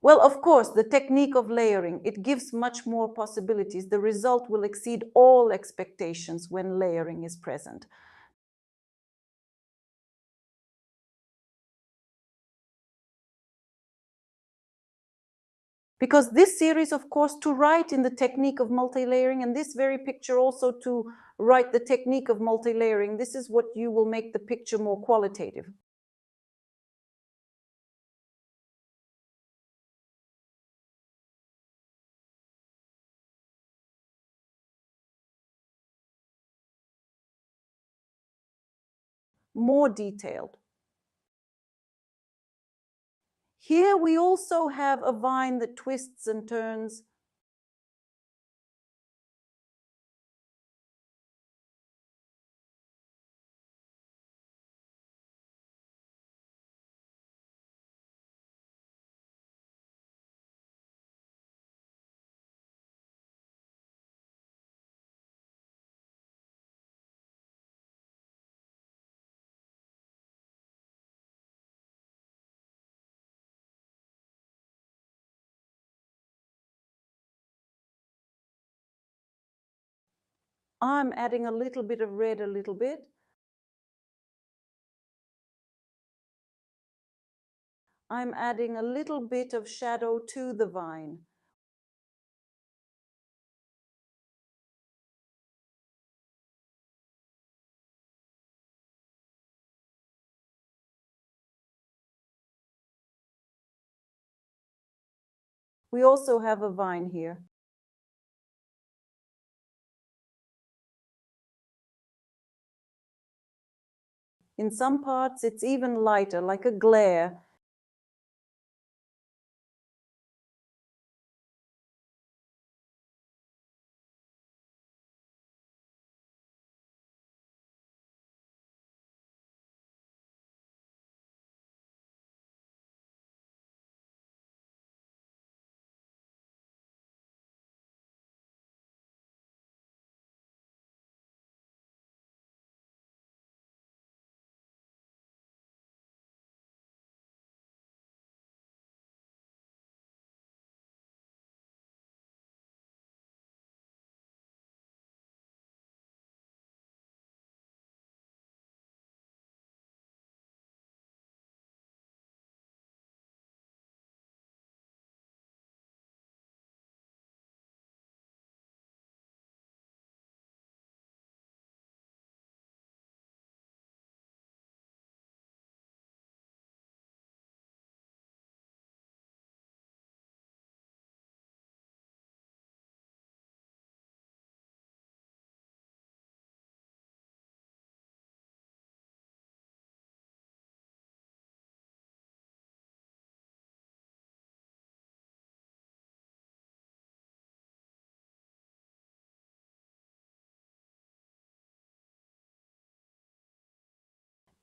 Well, of course, the technique of layering, it gives much more possibilities. The result will exceed all expectations when layering is present. Because this series, of course, to write in the technique of multi-layering, and this very picture also to write the technique of multi-layering, this is what you will make the picture more qualitative. More detailed. Here we also have a vine that twists and turns. I'm adding a little bit of red, a little bit. I'm adding a little bit of shadow to the vine. We also have a vine here. In some parts, it's even lighter, like a glare.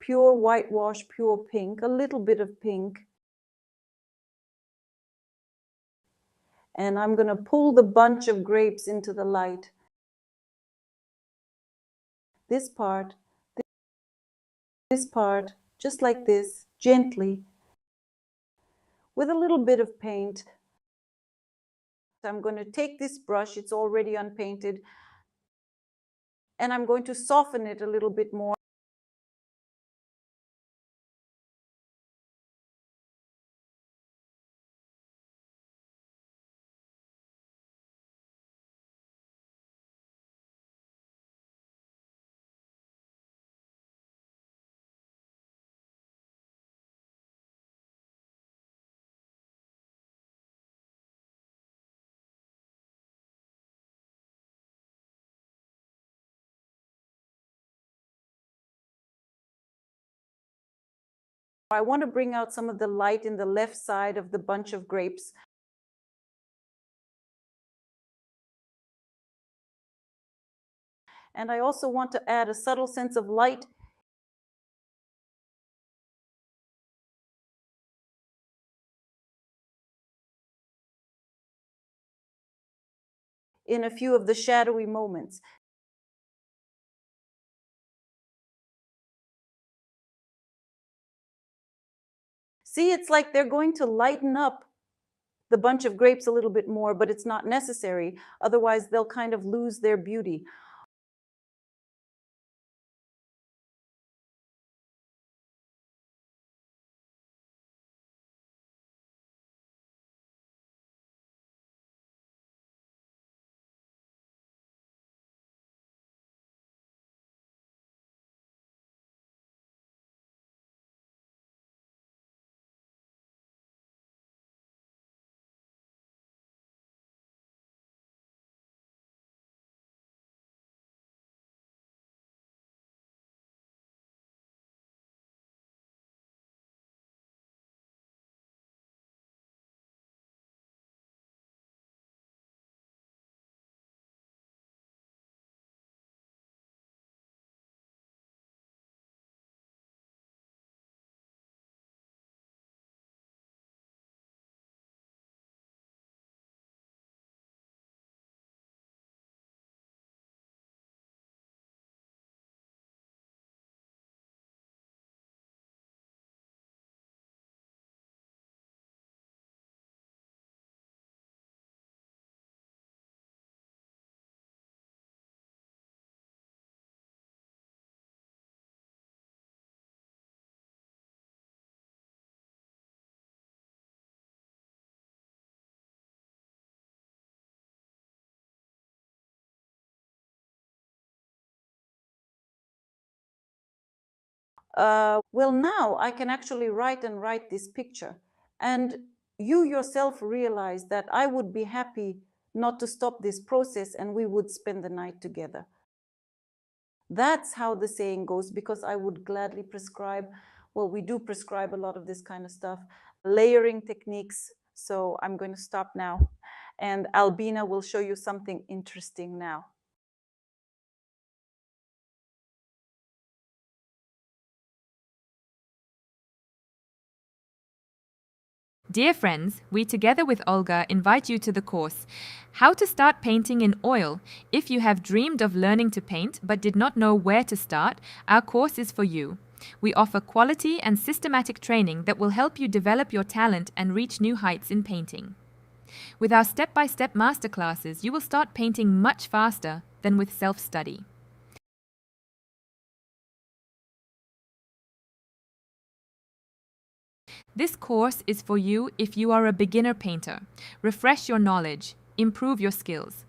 Pure whitewash, pure pink, a little bit of pink. And I'm going to pull the bunch of grapes into the light. This part, just like this, gently, with a little bit of paint. I'm going to take this brush, it's already unpainted, and I'm going to soften it a little bit more. I want to bring out some of the light in the left side of the bunch of grapes. And I also want to add a subtle sense of light in a few of the shadowy moments. See, it's like they're going to lighten up the bunch of grapes a little bit more, but it's not necessary. Otherwise, they'll kind of lose their beauty. Well, now I can actually write this picture. And you yourself realize that I would be happy not to stop this process and we would spend the night together. That's how the saying goes, because I would gladly prescribe, well, we do prescribe a lot of this kind of stuff, layering techniques. So I'm going to stop now. And Albina will show you something interesting now. Dear friends, we together with Olga invite you to the course, How to Start Painting in Oil. If you have dreamed of learning to paint but did not know where to start, our course is for you. We offer quality and systematic training that will help you develop your talent and reach new heights in painting. With our step-by-step masterclasses, you will start painting much faster than with self-study. This course is for you if you are a beginner painter. Refresh your knowledge, improve your skills.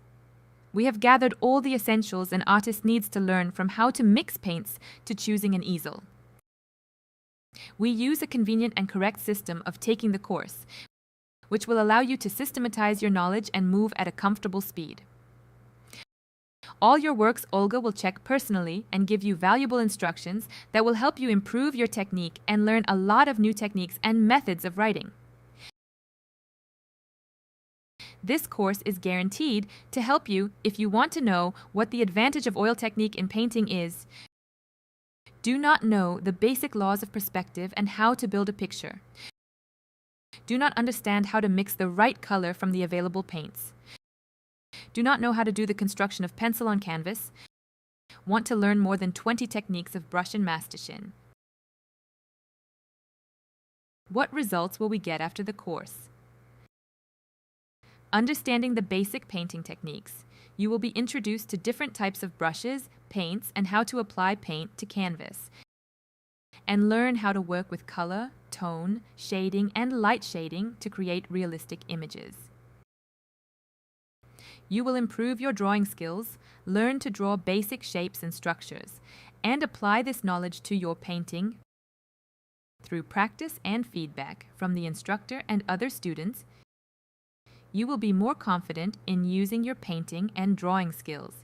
We have gathered all the essentials an artist needs to learn, from how to mix paints to choosing an easel. We use a convenient and correct system of taking the course, which will allow you to systematize your knowledge and move at a comfortable speed. All your works Olga will check personally and give you valuable instructions that will help you improve your technique and learn a lot of new techniques and methods of writing. This course is guaranteed to help you if you want to know what the advantage of oil technique in painting is, do not know the basic laws of perspective and how to build a picture, do not understand how to mix the right color from the available paints, do not know how to do the construction of pencil on canvas, want to learn more than 20 techniques of brush and mastichin. What results will we get after the course? Understanding the basic painting techniques, you will be introduced to different types of brushes, paints, and how to apply paint to canvas, and learn how to work with color, tone, shading, and light shading to create realistic images. You will improve your drawing skills, learn to draw basic shapes and structures, and apply this knowledge to your painting through practice and feedback from the instructor and other students. You will be more confident in using your painting and drawing skills.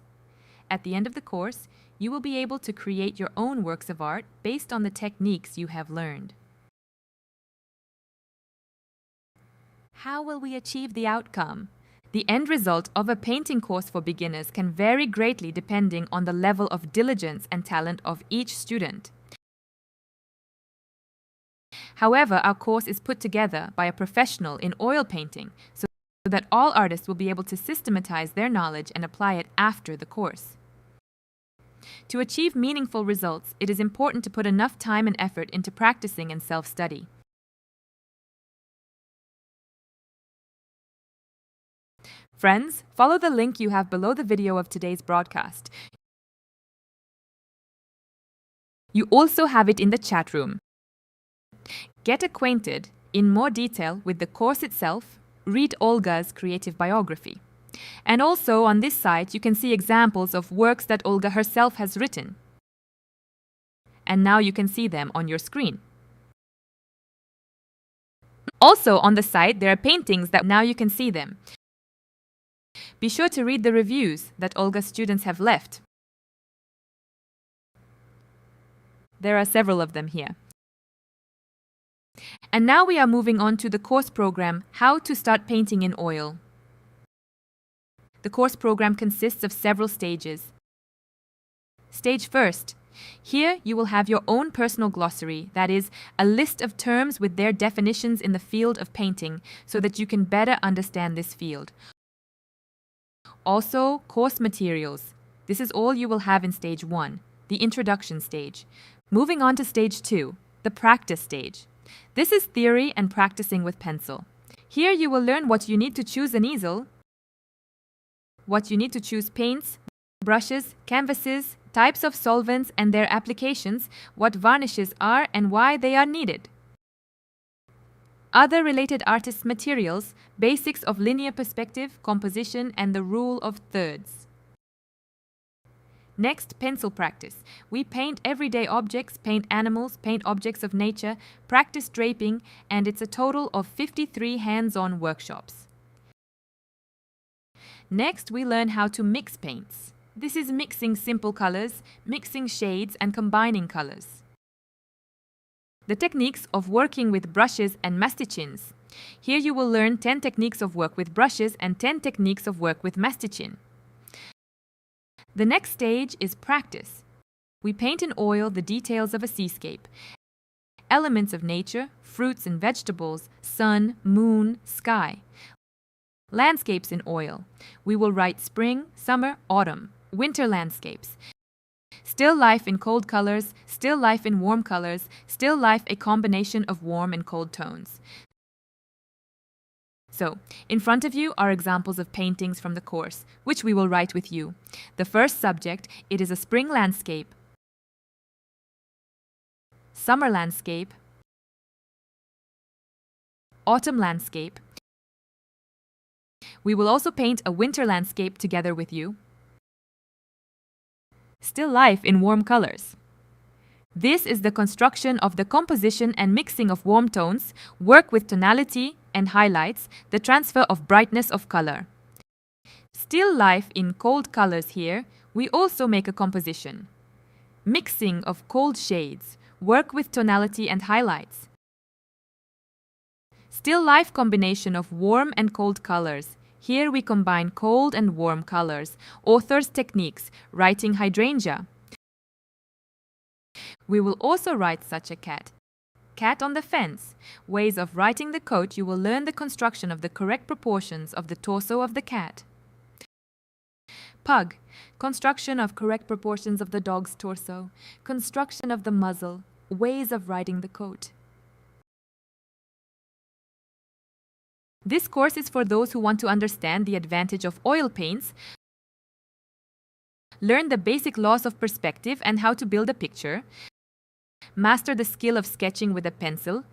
At the end of the course, you will be able to create your own works of art based on the techniques you have learned. How will we achieve the outcome? The end result of a painting course for beginners can vary greatly depending on the level of diligence and talent of each student. However, our course is put together by a professional in oil painting, so that all artists will be able to systematize their knowledge and apply it after the course. To achieve meaningful results, it is important to put enough time and effort into practicing and self-study. Friends, follow the link you have below the video of today's broadcast. You also have it in the chat room. Get acquainted in more detail with the course itself, read Olga's creative biography. And also on this site you can see examples of works that Olga herself has written. And now you can see them on your screen. Also on the site there are paintings that now you can see them. Be sure to read the reviews that Olga's students have left. There are several of them here. And now we are moving on to the course program, How to Start Painting in Oil. The course program consists of several stages. Stage first. Here you will have your own personal glossary, that is, a list of terms with their definitions in the field of painting, so that you can better understand this field. Also, course materials. This is all you will have in stage 1, the introduction stage. Moving on to stage 2, the practice stage. This is theory and practicing with pencil. Here you will learn what you need to choose an easel, what you need to choose paints, brushes, canvases, types of solvents and their applications, what varnishes are and why they are needed. Other related artists' materials, basics of linear perspective, composition, and the rule of thirds. Next, pencil practice. We paint everyday objects, paint animals, paint objects of nature, practice draping, and it's a total of 53 hands-on workshops. Next, we learn how to mix paints. This is mixing simple colors, mixing shades, and combining colors. The techniques of working with brushes and masticins. Here you will learn 10 techniques of work with brushes and 10 techniques of work with masticin. The next stage is practice. We paint in oil the details of a seascape, elements of nature, fruits and vegetables, sun, moon, sky. Landscapes in oil. We will write spring, summer, autumn, winter landscapes. Still life in cold colors, still life in warm colors, still life a combination of warm and cold tones. So, in front of you are examples of paintings from the course, which we will write with you. The first subject, it is a spring landscape, summer landscape, autumn landscape. We will also paint a winter landscape together with you. Still life in warm colors. This is the construction of the composition and mixing of warm tones, work with tonality and highlights, the transfer of brightness of color. Still life in cold colors here, we also make a composition. Mixing of cold shades, work with tonality and highlights. Still life combination of warm and cold colors. Here we combine cold and warm colors. Author's techniques, writing hydrangea. We will also write such a cat. Cat on the fence. Ways of writing the coat, you will learn the construction of the correct proportions of the torso of the cat. Pug. Construction of correct proportions of the dog's torso. Construction of the muzzle. Ways of writing the coat. This course is for those who want to understand the advantage of oil paints, learn the basic laws of perspective and how to build a picture, master the skill of sketching with a pencil,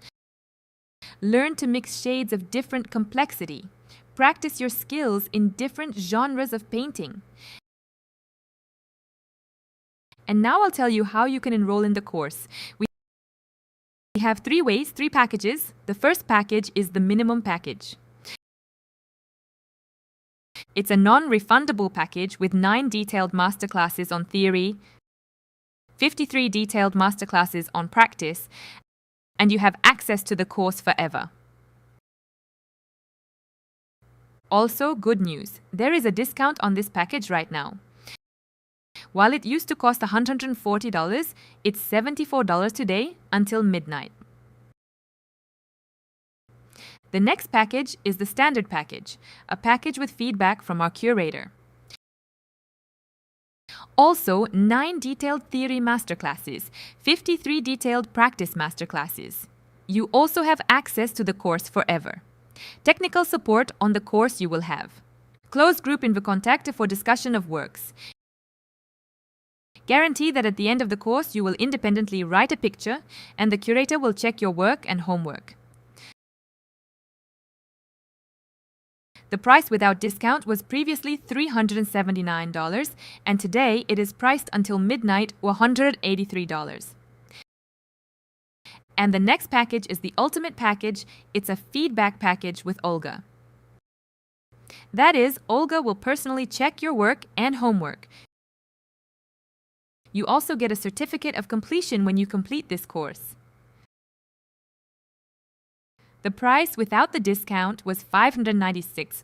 learn to mix shades of different complexity, practice your skills in different genres of painting. And now I'll tell you how you can enroll in the course. We have 3 ways, 3 packages. The first package is the minimum package. It's a non-refundable package with 9 detailed masterclasses on theory, 53 detailed masterclasses on practice, and you have access to the course forever. Also, good news, there is a discount on this package right now. While it used to cost $140, it's $74 today until midnight. The next package is the standard package, a package with feedback from our curator. Also, 9 detailed theory masterclasses, 53 detailed practice masterclasses. You also have access to the course forever. Technical support on the course you will have. Closed group in the contact for discussion of works. Guarantee that at the end of the course you will independently write a picture and the curator will check your work and homework. The price without discount was previously $379 and today it is priced until midnight $183. And the next package is the ultimate package. It's a feedback package with Olga. That is, Olga will personally check your work and homework. You also get a certificate of completion when you complete this course. The price without the discount was $596,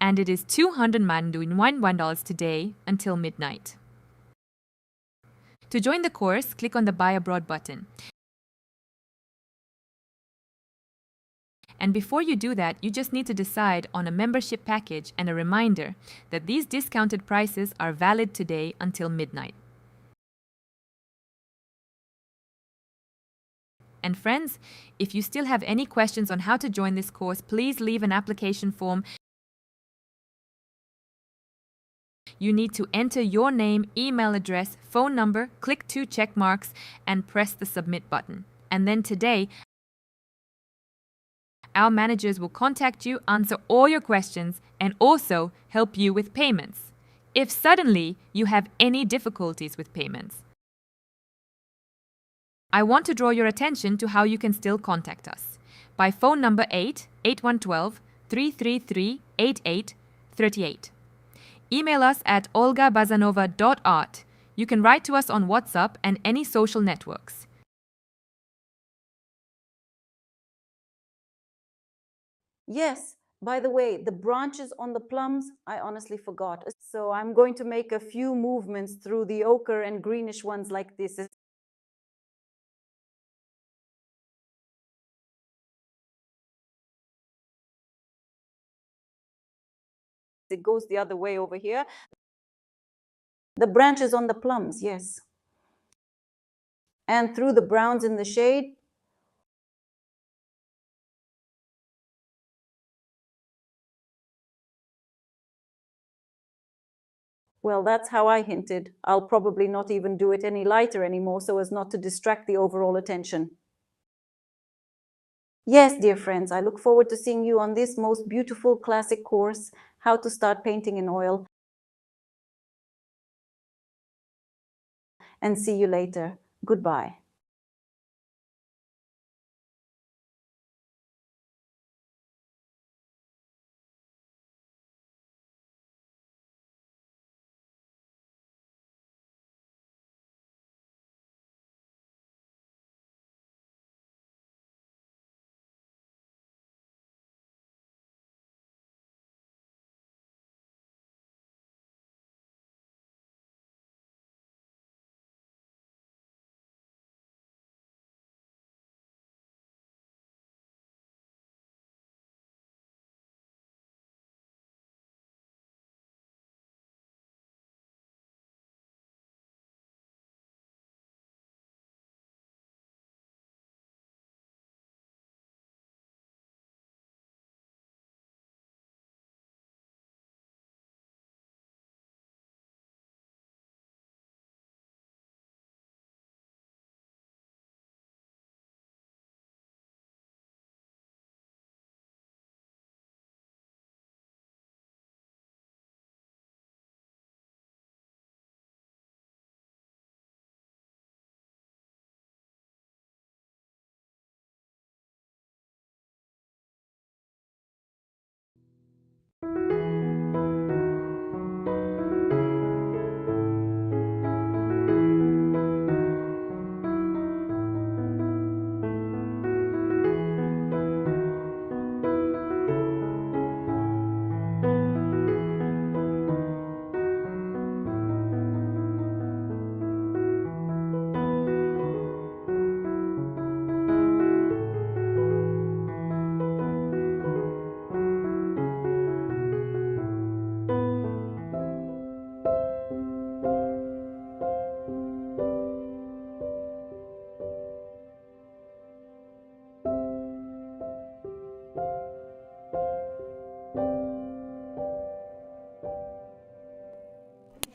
and it is $291 today until midnight. To join the course, click on the Buy Abroad button. And before you do that, you just need to decide on a membership package and a reminder that these discounted prices are valid today until midnight. And friends, if you still have any questions on how to join this course, please leave an application form. You need to enter your name, email address, phone number, click 2 check marks, and press the submit button. And then today, our managers will contact you, answer all your questions, and also help you with payments, if suddenly you have any difficulties with payments. I want to draw your attention to how you can still contact us. By phone number 8112 333 8838. Email us at olgabazanova.art. You can write to us on WhatsApp and any social networks. Yes, by the way, the branches on the plums, I honestly forgot. So I'm going to make a few movements through the ochre and greenish ones like this. It goes the other way over here. The branches on the plums, yes. And through the browns in the shade. Well, that's how I hinted. I'll probably not even do it any lighter anymore so as not to distract the overall attention. Yes, dear friends, I look forward to seeing you on this most beautiful classic course, How to Start Painting in Oil. And see you later. Goodbye.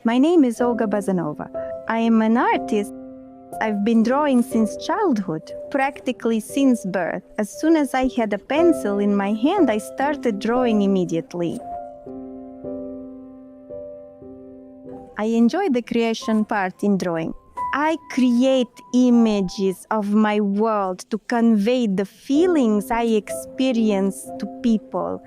My name is Olga Bazanova. I am an artist. I've been drawing since childhood, practically since birth. As soon as I had a pencil in my hand, I started drawing immediately. I enjoy the creation part in drawing. I create images of my world to convey the feelings I experience to people.